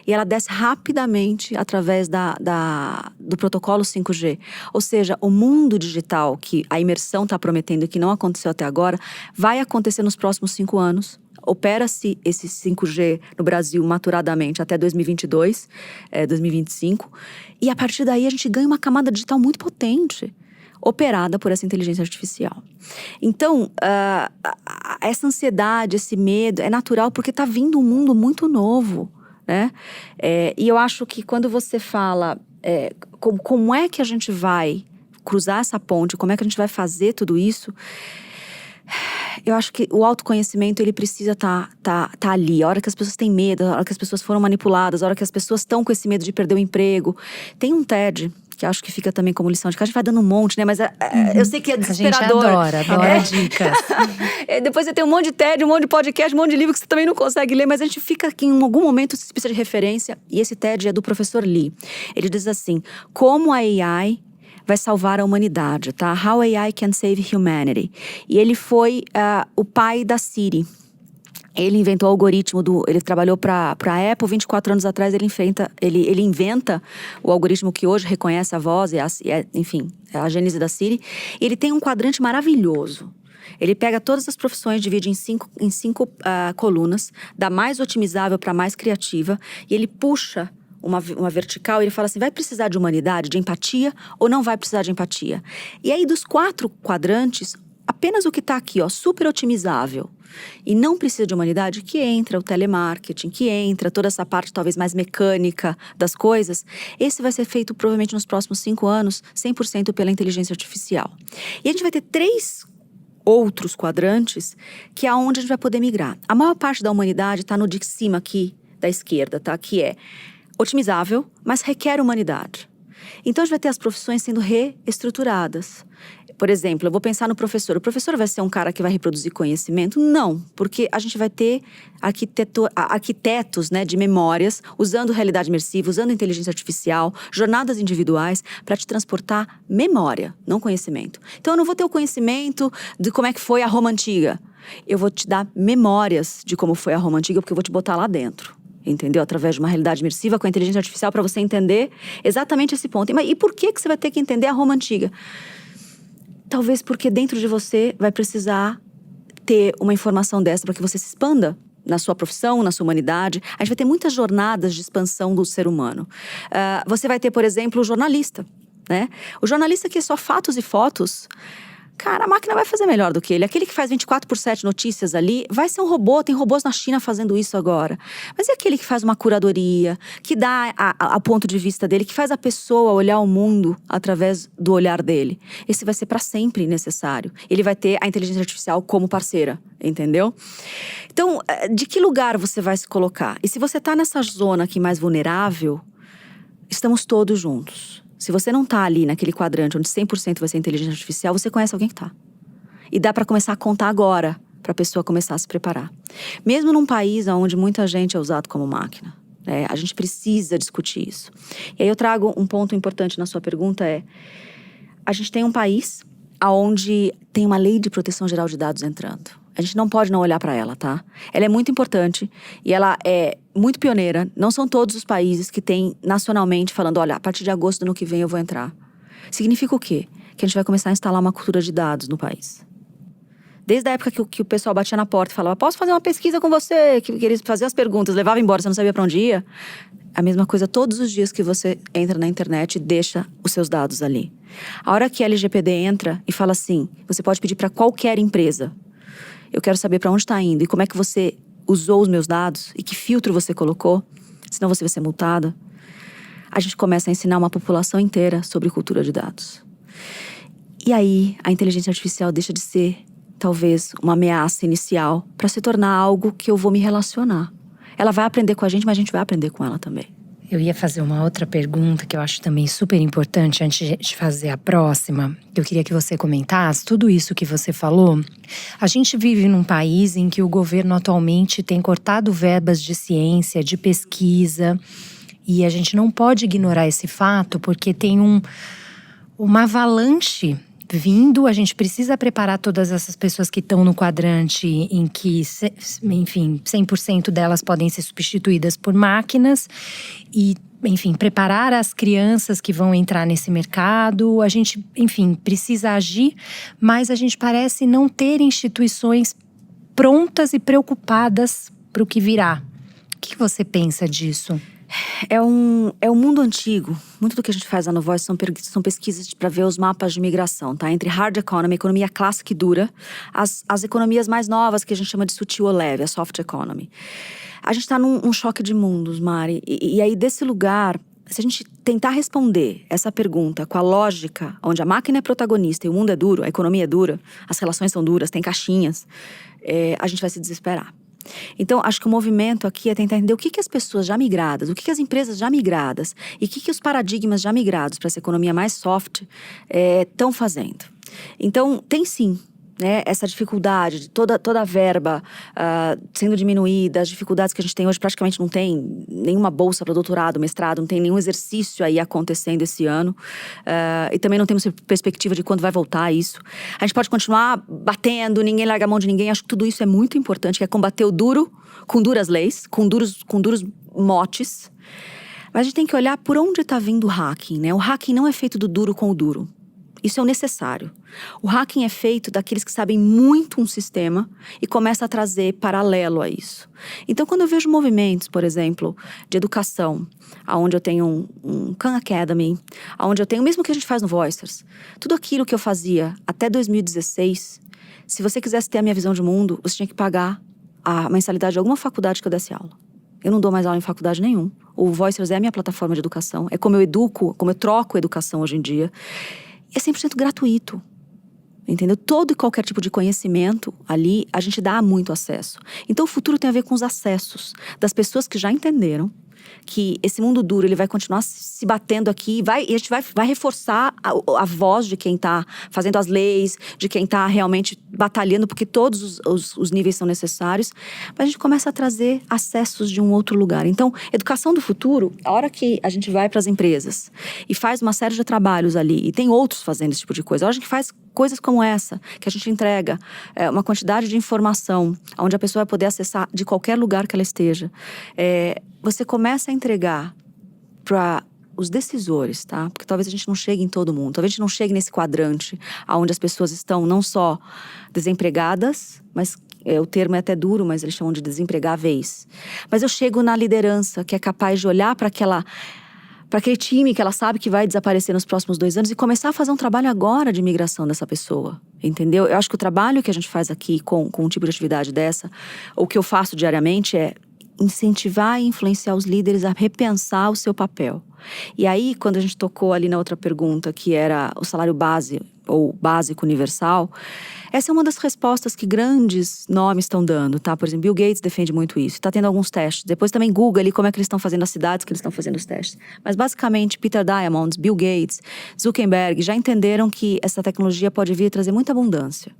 E ela desce rapidamente através do protocolo 5G. Ou seja, o mundo digital que a imersão está prometendo e que não aconteceu até agora, vai acontecer nos próximos 5 anos. Opera-se esse 5G no Brasil maturadamente até 2022, 2025. E a partir daí a gente ganha uma camada digital muito potente, operada por essa inteligência artificial. Então, essa ansiedade, esse medo é natural porque está vindo um mundo muito novo. né? E eu acho que quando você fala como é que a gente vai cruzar essa ponte, como é que a gente vai fazer tudo isso, eu acho que o autoconhecimento, ele precisa tá ali. A hora que as pessoas têm medo, a hora que as pessoas foram manipuladas, a hora que as pessoas estão com esse medo de perder o emprego. Tem um TED, que acho que fica também como lição de casa. A gente vai dando um monte, né? Mas eu sei que é desesperador. A gente adora dicas. Depois você tem um monte de TED, um monte de podcast, um monte de livro que você também não consegue ler. Mas a gente fica aqui, em algum momento, você precisa de referência. E esse TED é do professor Lee. Ele diz assim, como a AI vai salvar a humanidade, tá? How AI can save humanity. E ele foi o pai da Siri. Ele inventou o algoritmo ele trabalhou para a Apple 24 anos atrás. Ele inventa o algoritmo que hoje reconhece a voz enfim, a gênese da Siri. E ele tem um quadrante maravilhoso. Ele pega todas as profissões, divide em cinco colunas, da mais otimizável para a mais criativa, e ele puxa uma vertical, e ele fala assim, vai precisar de humanidade, de empatia, ou não vai precisar de empatia? E aí, dos 4 quadrantes, apenas o que está aqui, super otimizável, e não precisa de humanidade, que entra o telemarketing, que entra toda essa parte talvez mais mecânica das coisas, esse vai ser feito provavelmente nos próximos 5 anos, 100% pela inteligência artificial. E a gente vai ter 3 outros quadrantes, que é onde a gente vai poder migrar. A maior parte da humanidade está no de cima aqui, da esquerda, tá? Que é otimizável, mas requer humanidade. Então, a gente vai ter as profissões sendo reestruturadas. Por exemplo, eu vou pensar no professor. O professor vai ser um cara que vai reproduzir conhecimento? Não, porque a gente vai ter arquitetos, né, de memórias, usando realidade imersiva, usando inteligência artificial, jornadas individuais, para te transportar memória, não conhecimento. Então, eu não vou ter o conhecimento de como é que foi a Roma Antiga. Eu vou te dar memórias de como foi a Roma Antiga, porque eu vou te botar lá dentro. Entendeu? Através de uma realidade imersiva com a inteligência artificial, para você entender exatamente esse ponto. E por que você vai ter que entender a Roma Antiga? Talvez porque dentro de você vai precisar ter uma informação dessa para que você se expanda na sua profissão, na sua humanidade. A gente vai ter muitas jornadas de expansão do ser humano. Você vai ter, por exemplo, o jornalista, né? O jornalista que é só fatos e fotos. Cara, a máquina vai fazer melhor do que ele. Aquele que faz 24/7 notícias ali, vai ser um robô. Tem robôs na China fazendo isso agora. Mas e aquele que faz uma curadoria, que dá a ponto de vista dele, que faz a pessoa olhar o mundo através do olhar dele? Esse vai ser para sempre necessário. Ele vai ter a inteligência artificial como parceira, entendeu? Então, de que lugar você vai se colocar? E se você tá nessa zona aqui mais vulnerável, estamos todos juntos. Se você não tá ali naquele quadrante onde 100% vai ser inteligência artificial, você conhece alguém que tá. E dá para começar a contar agora, para a pessoa começar a se preparar. Mesmo num país onde muita gente é usado como máquina, né? A gente precisa discutir isso. E aí eu trago um ponto importante na sua pergunta, a gente tem um país onde tem uma lei de proteção geral de dados entrando. A gente não pode não olhar para ela, tá? Ela é muito importante e ela é muito pioneira. Não são todos os países que têm nacionalmente falando, olha, a partir de agosto do ano que vem eu vou entrar. Significa o quê? Que a gente vai começar a instalar uma cultura de dados no país. Desde a época que o pessoal batia na porta e falava, posso fazer uma pesquisa com você? Que eles faziam as perguntas, levavam embora, você não sabia para onde ia. A mesma coisa todos os dias que você entra na internet e deixa os seus dados ali. A hora que a LGPD entra e fala assim, você pode pedir para qualquer empresa, eu quero saber para onde está indo e como é que você usou os meus dados e que filtro você colocou, senão você vai ser multada. A gente começa a ensinar uma população inteira sobre cultura de dados. E aí, a inteligência artificial deixa de ser, talvez, uma ameaça inicial para se tornar algo que eu vou me relacionar. Ela vai aprender com a gente, mas a gente vai aprender com ela também. Eu ia fazer uma outra pergunta que eu acho também super importante antes de fazer a próxima. Eu queria que você comentasse tudo isso que você falou. A gente vive num país em que o governo atualmente tem cortado verbas de ciência, de pesquisa. E a gente não pode ignorar esse fato porque tem uma avalanche vindo. A gente precisa preparar todas essas pessoas que estão no quadrante em que, enfim, 100% delas podem ser substituídas por máquinas. E, enfim, preparar as crianças que vão entrar nesse mercado. A gente, enfim, precisa agir, mas a gente parece não ter instituições prontas e preocupadas para o que virá. O que você pensa disso? É um mundo antigo. Muito do que a gente faz lá no Voice são pesquisas para ver os mapas de migração, tá? Entre hard economy, economia clássica e dura, as economias mais novas, que a gente chama de sutil ou leve, a soft economy. A gente está num choque de mundos, Mari. E aí, desse lugar, se a gente tentar responder essa pergunta com a lógica, onde a máquina é protagonista e o mundo é duro, a economia é dura, as relações são duras, tem caixinhas, a gente vai se desesperar. Então, acho que o movimento aqui é tentar entender o que as pessoas já migradas, o que as empresas já migradas e o que os paradigmas já migrados para essa economia mais soft estão fazendo. Então, tem sim, né, essa dificuldade de toda a verba sendo diminuída, as dificuldades que a gente tem hoje, praticamente não tem nenhuma bolsa para doutorado, mestrado, não tem nenhum exercício aí acontecendo esse ano. E também não temos perspectiva de quando vai voltar isso. A gente pode continuar batendo, ninguém larga a mão de ninguém. Acho que tudo isso é muito importante, que é combater o duro com duras leis, com duros motes. Mas a gente tem que olhar por onde está vindo o hacking, né? O hacking não é feito do duro com o duro. Isso é o necessário. O hacking é feito daqueles que sabem muito um sistema e começa a trazer paralelo a isso. Então, quando eu vejo movimentos, por exemplo, de educação, onde eu tenho um Khan Academy, onde eu tenho, mesmo que a gente faz no Voicers, tudo aquilo que eu fazia até 2016, se você quisesse ter a minha visão de mundo, você tinha que pagar a mensalidade de alguma faculdade que eu desse aula. Eu não dou mais aula em faculdade nenhum. O Voicers é a minha plataforma de educação, é como eu educo, como eu troco educação hoje em dia. É 100% gratuito, entendeu? Todo e qualquer tipo de conhecimento ali, a gente dá muito acesso. Então, o futuro tem a ver com os acessos das pessoas que já entenderam que esse mundo duro, ele vai continuar se batendo aqui e a gente vai reforçar a voz de quem está fazendo as leis, de quem está realmente batalhando, porque todos os níveis são necessários, mas a gente começa a trazer acessos de um outro lugar. Então, educação do futuro, a hora que a gente vai para as empresas e faz uma série de trabalhos ali, e tem outros fazendo esse tipo de coisa, a hora que a gente faz coisas como essa, que a gente entrega uma quantidade de informação, onde a pessoa vai poder acessar de qualquer lugar que ela esteja, você começa a entregar para os decisores, tá? Porque talvez a gente não chegue em todo mundo, talvez a gente não chegue nesse quadrante onde as pessoas estão não só desempregadas, mas o termo é até duro, mas eles chamam de desempregáveis. Mas eu chego na liderança, que é capaz de olhar para aquele time que ela sabe que vai desaparecer nos próximos 2 anos e começar a fazer um trabalho agora de migração dessa pessoa, entendeu? Eu acho que o trabalho que a gente faz aqui com um tipo de atividade dessa, o que eu faço diariamente é incentivar e influenciar os líderes a repensar o seu papel. E aí, quando a gente tocou ali na outra pergunta, que era o salário base ou básico universal, essa é uma das respostas que grandes nomes estão dando, tá? Por exemplo, Bill Gates defende muito isso, está tendo alguns testes. Depois também Google ali, como é que eles estão fazendo as cidades que eles estão fazendo os testes. Mas basicamente, Peter Diamandis, Bill Gates, Zuckerberg já entenderam que essa tecnologia pode vir trazer muita abundância.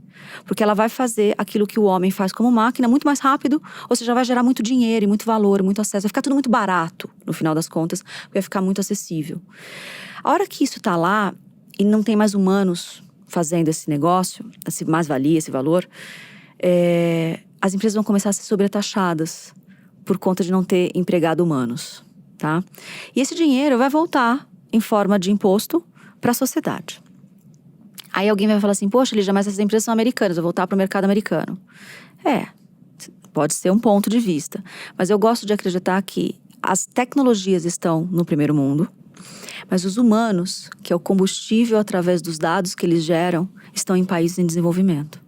Porque ela vai fazer aquilo que o homem faz como máquina muito mais rápido, ou seja, vai gerar muito dinheiro, muito valor, muito acesso. Vai ficar tudo muito barato, no final das contas, vai ficar muito acessível. A hora que isso está lá, e não tem mais humanos fazendo esse negócio, esse mais-valia, esse valor, as empresas vão começar a ser sobretaxadas por conta de não ter empregado humanos, tá? E esse dinheiro vai voltar em forma de imposto para a sociedade. Aí alguém vai falar assim, poxa, Lígia, mas essas empresas são americanas, eu vou voltar para o mercado americano. Pode ser um ponto de vista, mas eu gosto de acreditar que as tecnologias estão no primeiro mundo, mas os humanos, que é o combustível através dos dados que eles geram, estão em países em desenvolvimento.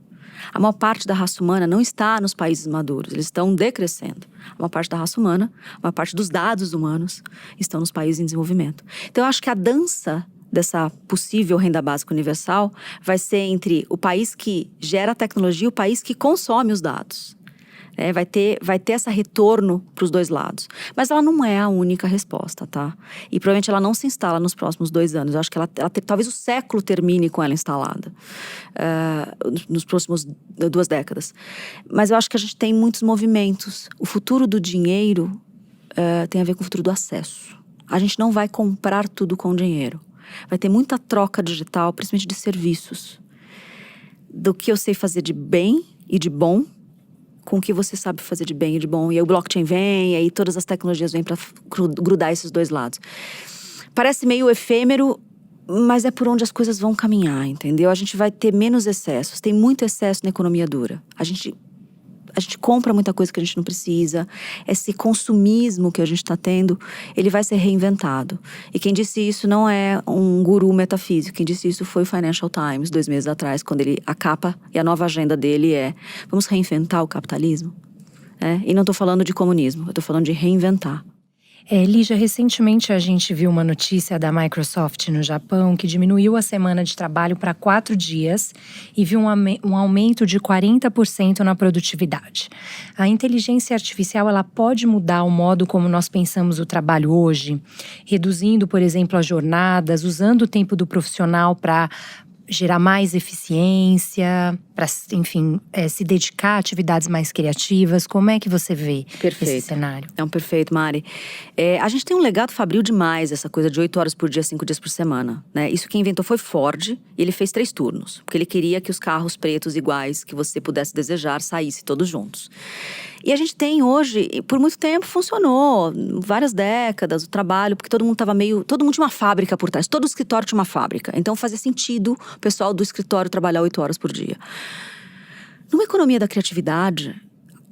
A maior parte da raça humana não está nos países maduros, eles estão decrescendo. A maior parte da raça humana, a maior parte dos dados humanos estão nos países em desenvolvimento. Então eu acho que a dança dessa possível renda básica universal vai ser entre o país que gera a tecnologia e o país que consome os dados. Vai ter esse retorno para os dois lados. Mas ela não é a única resposta, tá? E provavelmente ela não se instala nos próximos 2 anos. Eu acho que talvez o século termine com ela instalada. Nos próximos 2 décadas. Mas eu acho que a gente tem muitos movimentos. O futuro do dinheiro tem a ver com o futuro do acesso. A gente não vai comprar tudo com dinheiro. Vai ter muita troca digital, principalmente de serviços. Do que eu sei fazer de bem e de bom, com o que você sabe fazer de bem e de bom. E aí o blockchain vem, e aí todas as tecnologias vêm para grudar esses dois lados. Parece meio efêmero, mas é por onde as coisas vão caminhar, entendeu? A gente vai ter menos excessos. Tem muito excesso na economia dura. a gente compra muita coisa que a gente não precisa. Esse consumismo que a gente está tendo, ele vai ser reinventado. E quem disse isso não é um guru metafísico. Quem disse isso foi o Financial Times, 2 meses atrás, quando a capa e a nova agenda dele é: vamos reinventar o capitalismo? E não estou falando de comunismo, eu estou falando de reinventar. Lígia, recentemente a gente viu uma notícia da Microsoft no Japão que diminuiu a semana de trabalho para 4 dias e viu um aumento de 40% na produtividade. A inteligência artificial, ela pode mudar o modo como nós pensamos o trabalho hoje, reduzindo, por exemplo, as jornadas, usando o tempo do profissional para gerar mais eficiência, para, enfim, se dedicar a atividades mais criativas. Como é que você vê esse cenário? Perfeito, Mari. A gente tem um legado fabril demais, essa coisa de 8 horas por dia, 5 dias por semana, né? Isso quem inventou foi Ford, e ele fez 3 turnos. Porque ele queria que os carros pretos iguais que você pudesse desejar saíssem todos juntos. E a gente tem hoje, por muito tempo funcionou, várias décadas, o trabalho, porque todo mundo tinha uma fábrica por trás, todo escritório tinha uma fábrica. Então fazia sentido o pessoal do escritório trabalhar 8 horas por dia. Numa economia da criatividade,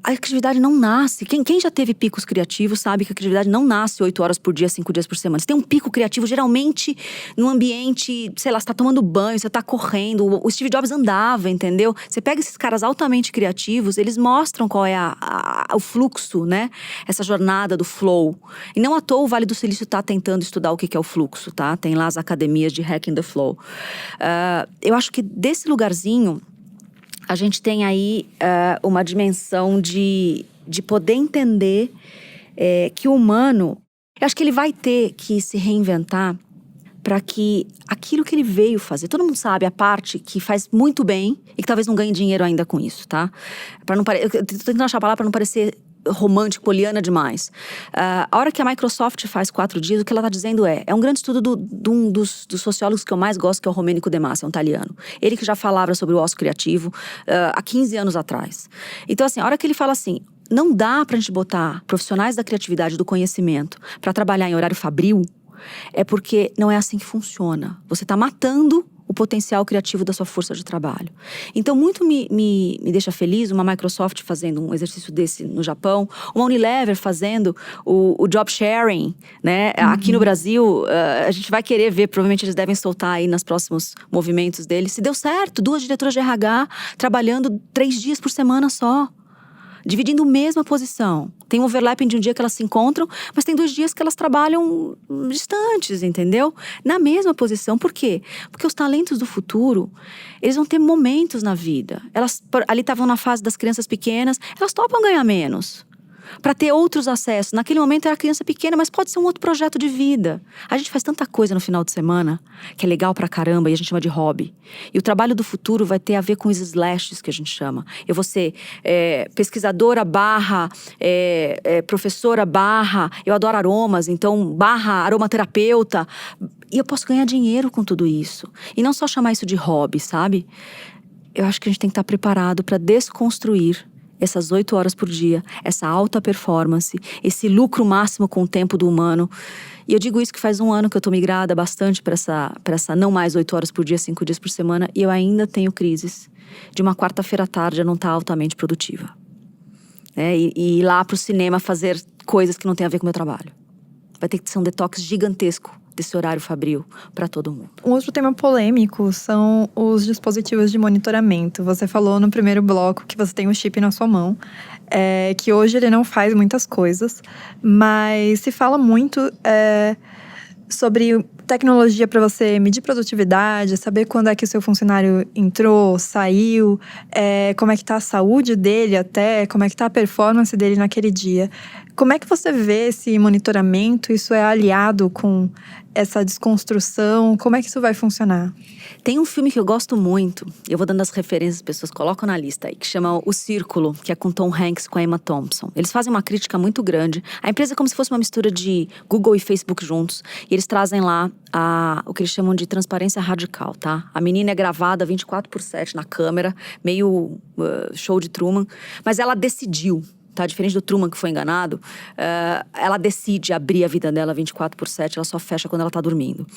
a criatividade não nasce. Quem já teve picos criativos sabe que a criatividade não nasce 8 horas por dia, 5 dias por semana. Você tem um pico criativo geralmente num ambiente, sei lá, você tá tomando banho, você tá correndo. O Steve Jobs andava, entendeu? Você pega esses caras altamente criativos, eles mostram qual é o fluxo, né? Essa jornada do flow. E não à toa o Vale do Silício tá tentando estudar o que é o fluxo, tá? Tem lá as academias de Hacking the Flow. Eu acho que desse lugarzinho a gente tem aí uma dimensão de poder entender que o humano, eu acho que ele vai ter que se reinventar para que aquilo que ele veio fazer, todo mundo sabe a parte que faz muito bem e que talvez não ganhe dinheiro ainda com isso, tá? Eu tô tentando achar a palavra para não parecer romântico, poliana demais. A hora que a Microsoft faz 4 dias, o que ela está dizendo é um grande estudo de um dos sociólogos que eu mais gosto, que é o Romenico De Masi, é um italiano. Ele que já falava sobre o ócio criativo há 15 anos atrás. Então, assim, a hora que ele fala assim, não dá pra gente botar profissionais da criatividade, do conhecimento, para trabalhar em horário fabril, é porque não é assim que funciona. Você está matando o potencial criativo da sua força de trabalho. Então, muito me deixa feliz uma Microsoft fazendo um exercício desse no Japão, uma Unilever fazendo o job sharing, né? Aqui no Brasil, a gente vai querer ver, provavelmente eles devem soltar aí nos próximos movimentos deles. Se deu certo, 2 diretoras de RH trabalhando 3 dias por semana só, dividindo a mesma posição. Tem um overlapping de um dia que elas se encontram, mas tem 2 dias que elas trabalham distantes, entendeu? Na mesma posição. Por quê? Porque os talentos do futuro, eles vão ter momentos na vida. Elas ali estavam na fase das crianças pequenas, elas topam ganhar menos para ter outros acessos. Naquele momento era criança pequena, mas pode ser um outro projeto de vida. A gente faz tanta coisa no final de semana que é legal pra caramba e a gente chama de hobby. E o trabalho do futuro vai ter a ver com os slashes que a gente chama. Eu vou ser pesquisadora barra, professora barra, eu adoro aromas, então barra aromaterapeuta. E eu posso ganhar dinheiro com tudo isso. E não só chamar isso de hobby, sabe? Eu acho que a gente tem que estar preparado para desconstruir essas 8 horas por dia, essa alta performance, esse lucro máximo com o tempo do humano. E eu digo isso que faz 1 ano que eu tô migrada bastante para essa não mais 8 horas por dia, 5 dias por semana, e eu ainda tenho crises de uma quarta-feira à tarde eu não estar altamente produtiva. E ir lá pro cinema fazer coisas que não tem a ver com o meu trabalho. Vai ter que ser um detox gigantesco desse horário fabril para todo mundo. Um outro tema polêmico são os dispositivos de monitoramento. Você falou no primeiro bloco que você tem um chip na sua mão, que hoje ele não faz muitas coisas, mas se fala muito sobre tecnologia para você medir produtividade, saber quando é que o seu funcionário entrou, saiu, como é que tá a saúde dele até, como é que tá a performance dele naquele dia. Como é que você vê esse monitoramento? Isso é aliado com essa desconstrução? Como é que isso vai funcionar? Tem um filme que eu gosto muito, eu vou dando as referências, as pessoas colocam na lista aí, que chama O Círculo, que é com Tom Hanks e com a Emma Thompson. Eles fazem uma crítica muito grande. A empresa é como se fosse uma mistura de Google e Facebook juntos. E eles trazem lá o que eles chamam de transparência radical, tá? A menina é gravada 24/7 na câmera, meio show de Truman, mas ela decidiu. Tá? Diferente do Truman, que foi enganado, ela decide abrir a vida dela 24/7, ela só fecha quando ela tá dormindo.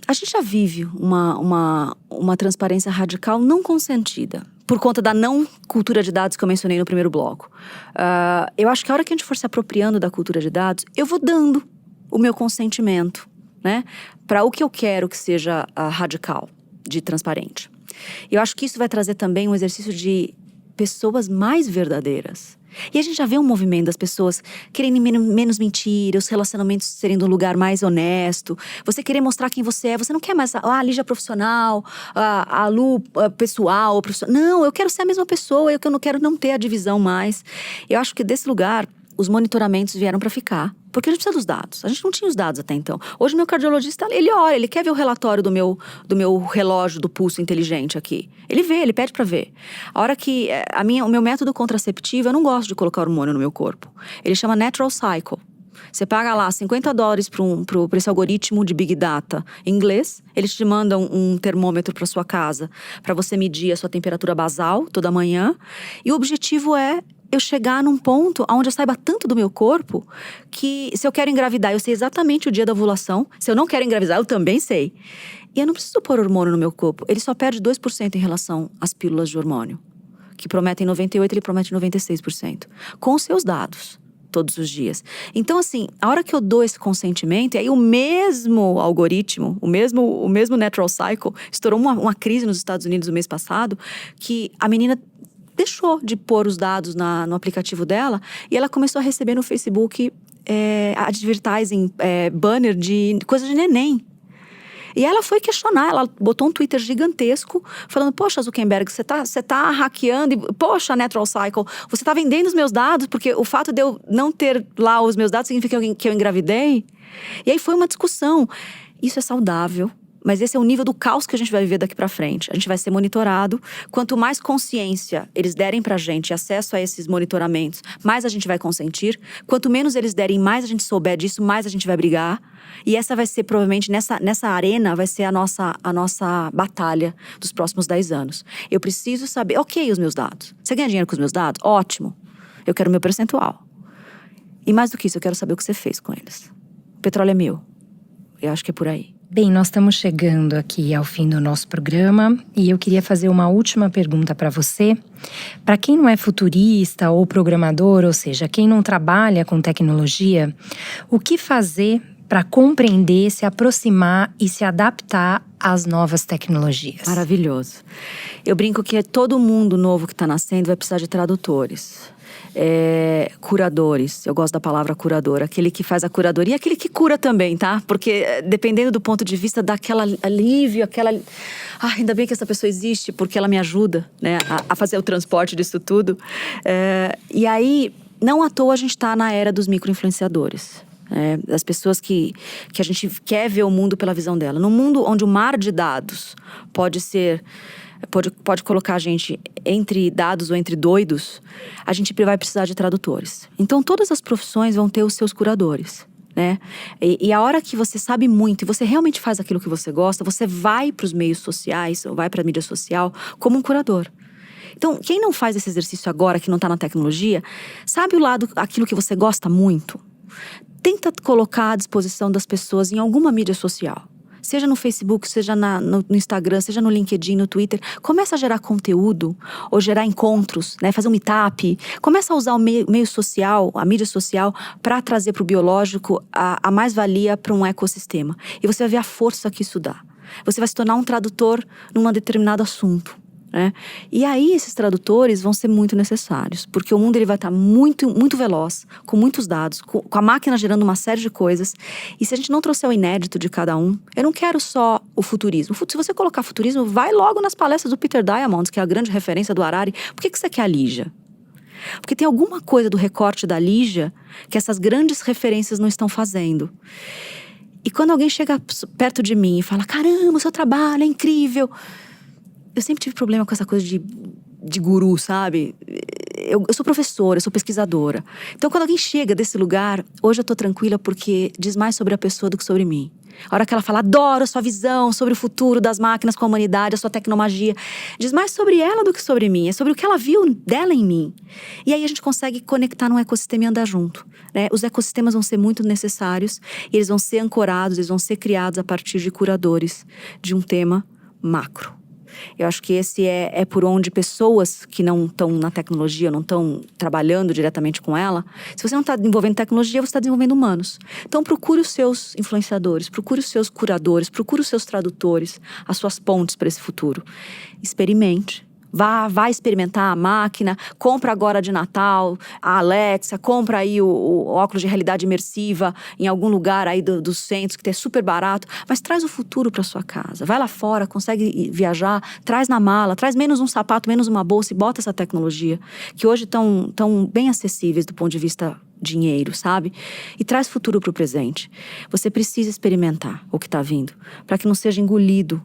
A gente já vive uma transparência radical não consentida. por conta da não cultura de dados que eu mencionei no primeiro bloco. Eu acho que a hora que a gente for se apropriando da cultura de dados, eu vou dando o meu consentimento, né, para o que eu quero que seja radical, de transparente. Eu acho que isso vai trazer também um exercício de pessoas mais verdadeiras. E a gente já vê um movimento das pessoas querendo menos mentira, os relacionamentos serem de um lugar mais honesto. Você querer mostrar quem você é. Você não quer mais a Lígia profissional, a Lu pessoal. Não, eu quero ser a mesma pessoa. Eu não ter a divisão mais. Eu acho que desse lugar, os monitoramentos vieram para ficar. Porque a gente precisa dos dados. A gente não tinha os dados até então. Hoje o meu cardiologista, ele olha, ele quer ver o relatório do meu relógio do pulso inteligente aqui. Ele vê, ele pede para ver. A hora que o meu método contraceptivo, eu não gosto de colocar hormônio no meu corpo. Ele chama Natural Cycle. Você paga lá $50 para esse algoritmo de Big Data em inglês. Eles te mandam um termômetro para sua casa, para você medir a sua temperatura basal toda manhã. E o objetivo é eu chegar num ponto onde eu saiba tanto do meu corpo que se eu quero engravidar, eu sei exatamente o dia da ovulação. Se eu não quero engravidar, eu também sei. E eu não preciso pôr hormônio no meu corpo. Ele só perde 2% em relação às pílulas de hormônio, que prometem 98%, ele promete 96%. Com os seus dados, todos os dias. Então, assim, a hora que eu dou esse consentimento, e aí o mesmo algoritmo, o mesmo Natural Cycle, estourou uma crise nos Estados Unidos no mês passado, que a menina deixou de pôr os dados no aplicativo dela e ela começou a receber no Facebook advertising, banner de coisa de neném. E ela foi questionar, ela botou um Twitter gigantesco falando, poxa, Zuckerberg, você tá hackeando, e, poxa, Natural Cycle, você tá vendendo os meus dados, porque o fato de eu não ter lá os meus dados significa que eu engravidei? E aí foi uma discussão. Isso é saudável. Mas esse é o nível do caos que a gente vai viver daqui pra frente. A gente vai ser monitorado. Quanto mais consciência eles derem pra gente, acesso a esses monitoramentos, mais a gente vai consentir. Quanto menos eles derem, mais a gente souber disso, mais a gente vai brigar. E essa vai ser, provavelmente, nessa arena, vai ser a nossa batalha dos próximos 10 anos. Eu preciso saber, ok, os meus dados. Você ganha dinheiro com os meus dados? Ótimo. Eu quero o meu percentual. E mais do que isso, eu quero saber o que você fez com eles. O petróleo é meu. Eu acho que é por aí. Bem, nós estamos chegando aqui ao fim do nosso programa e eu queria fazer uma última pergunta para você. Para quem não é futurista ou programador, ou seja, quem não trabalha com tecnologia, o que fazer para compreender, se aproximar e se adaptar às novas tecnologias? Maravilhoso. Eu brinco que todo mundo novo que está nascendo vai precisar de tradutores. Curadores, eu gosto da palavra curador, aquele que faz a curadoria e aquele que cura também, tá? Porque dependendo do ponto de vista, dá aquela alívio, ainda bem que essa pessoa existe, porque ela me ajuda, né, a fazer o transporte disso tudo. E aí, não à toa a gente tá na era dos micro-influenciadores. Das pessoas que a gente quer ver o mundo pela visão dela. No mundo onde o mar de dados pode colocar a gente entre dados ou entre doidos, a gente vai precisar de tradutores. Então, todas as profissões vão ter os seus curadores, né? E a hora que você sabe muito e você realmente faz aquilo que você gosta, você vai para os meios sociais, ou vai para a mídia social, como um curador. Então, quem não faz esse exercício agora, que não está na tecnologia, sabe aquilo que você gosta muito? Tenta colocar à disposição das pessoas em alguma mídia social. Seja no Facebook, seja no Instagram, seja no LinkedIn, no Twitter. Começa a gerar conteúdo ou gerar encontros, né? Fazer um meetup. Começa a usar o meio social, a mídia social, para trazer para o biológico a mais-valia para um ecossistema. E você vai ver a força que isso dá. Você vai se tornar um tradutor num determinado assunto, né? E aí esses tradutores vão ser muito necessários, porque o mundo ele vai estar muito, muito veloz, com muitos dados, com a máquina gerando uma série de coisas. E se a gente não trouxer o inédito de cada um, eu não quero só o futurismo. Se você colocar futurismo, vai logo nas palestras do Peter Diamandis, que é a grande referência do Harari. Por que você quer a Lígia? Porque tem alguma coisa do recorte da Lígia que essas grandes referências não estão fazendo. E quando alguém chega perto de mim e fala, caramba, o seu trabalho é incrível. Eu sempre tive problema com essa coisa de guru, sabe? Eu sou professora, eu sou pesquisadora. Então, quando alguém chega desse lugar, hoje eu tô tranquila porque diz mais sobre a pessoa do que sobre mim. A hora que ela fala, adoro a sua visão sobre o futuro das máquinas com a humanidade, a sua tecnomagia. Diz mais sobre ela do que sobre mim. É sobre o que ela viu dela em mim. E aí a gente consegue conectar num ecossistema e andar junto, né? Os ecossistemas vão ser muito necessários. E eles vão ser ancorados, eles vão ser criados a partir de curadores de um tema macro. Eu acho que esse é por onde pessoas que não estão na tecnologia, não estão trabalhando diretamente com ela, se você não está desenvolvendo tecnologia, você está desenvolvendo humanos. Então procure os seus influenciadores, procure os seus curadores, procure os seus tradutores, as suas pontes para esse futuro. Experimente. Vá experimentar a máquina, compra agora de Natal a Alexa, compra aí o óculos de realidade imersiva em algum lugar aí dos centros que é super barato, mas traz o futuro para sua casa. Vai lá fora, consegue viajar, traz na mala, traz menos um sapato, menos uma bolsa e bota essa tecnologia, que hoje estão bem acessíveis do ponto de vista dinheiro, sabe? E traz futuro para o presente. Você precisa experimentar o que está vindo, para que não seja engolido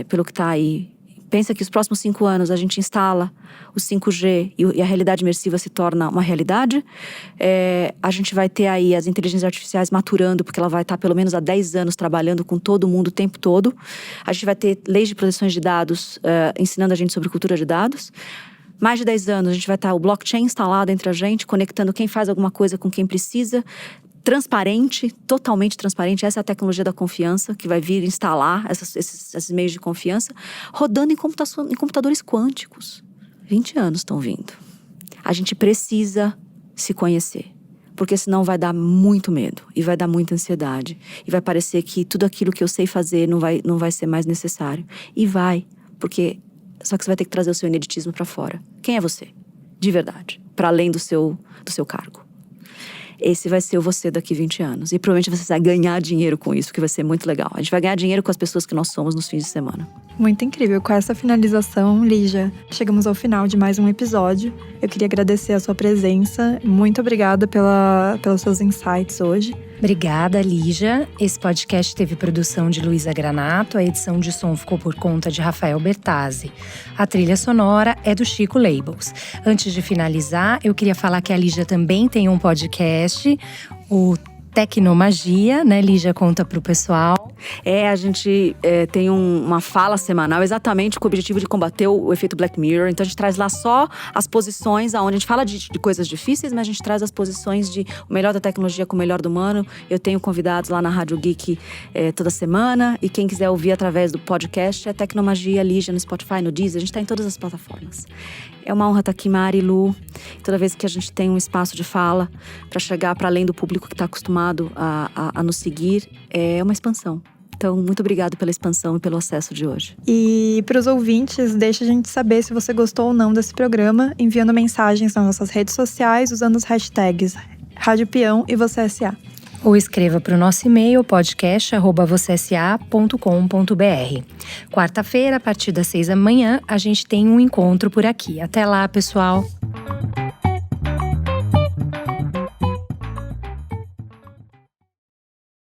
pelo que está aí. Pensa que os próximos 5 anos a gente instala o 5G e a realidade imersiva se torna uma realidade. A gente vai ter aí as inteligências artificiais maturando, porque ela vai estar pelo menos há 10 anos trabalhando com todo mundo o tempo todo. A gente vai ter leis de proteção de dados ensinando a gente sobre cultura de dados. Mais de 10 anos a gente vai estar o blockchain instalado entre a gente, conectando quem faz alguma coisa com quem precisa. Transparente, totalmente transparente. Essa é a tecnologia da confiança que vai vir instalar esses meios de confiança, rodando em computadores quânticos. 20 anos estão vindo. A gente precisa se conhecer, porque senão vai dar muito medo e vai dar muita ansiedade. E vai parecer que tudo aquilo que eu sei fazer não vai ser mais necessário. E vai, porque só que você vai ter que trazer o seu ineditismo para fora. Quem é você? De verdade. Para além do seu cargo. Esse vai ser o você daqui 20 anos. E provavelmente você vai ganhar dinheiro com isso, porque vai ser muito legal. A gente vai ganhar dinheiro com as pessoas que nós somos nos fins de semana. Muito incrível. Com essa finalização, Lígia, chegamos ao final de mais um episódio. Eu queria agradecer a sua presença. Muito obrigada pelos seus insights hoje. Obrigada, Lígia. Esse podcast teve produção de Luísa Granato. A edição de som ficou por conta de Rafael Bertazzi. A trilha sonora é do Chico Labels. Antes de finalizar, eu queria falar que a Lígia também tem um podcast, o Tecnomagia, né, Lígia? Conta pro pessoal. A gente tem uma fala semanal exatamente com o objetivo de combater o efeito Black Mirror. Então a gente traz lá só as posições onde a gente fala de coisas difíceis, mas a gente traz as posições de o melhor da tecnologia com o melhor do humano. Eu tenho convidados lá na Rádio Geek toda semana. E quem quiser ouvir através do podcast é Tecnomagia, Lígia, no Spotify, no Deezer. A gente tá em todas as plataformas. É uma honra estar aqui, Mari, Lu. Toda vez que a gente tem um espaço de fala para chegar para além do público que está acostumado a nos seguir, é uma expansão. Então, muito obrigada pela expansão e pelo acesso de hoje. E para os ouvintes, deixa a gente saber se você gostou ou não desse programa, enviando mensagens nas nossas redes sociais, usando as hashtags Rádio Peão e Você SA. Ou escreva para o nosso e-mail podcast@vocesa.com.br. Quarta-feira, a partir das 6 da manhã, a gente tem um encontro por aqui. Até lá, pessoal!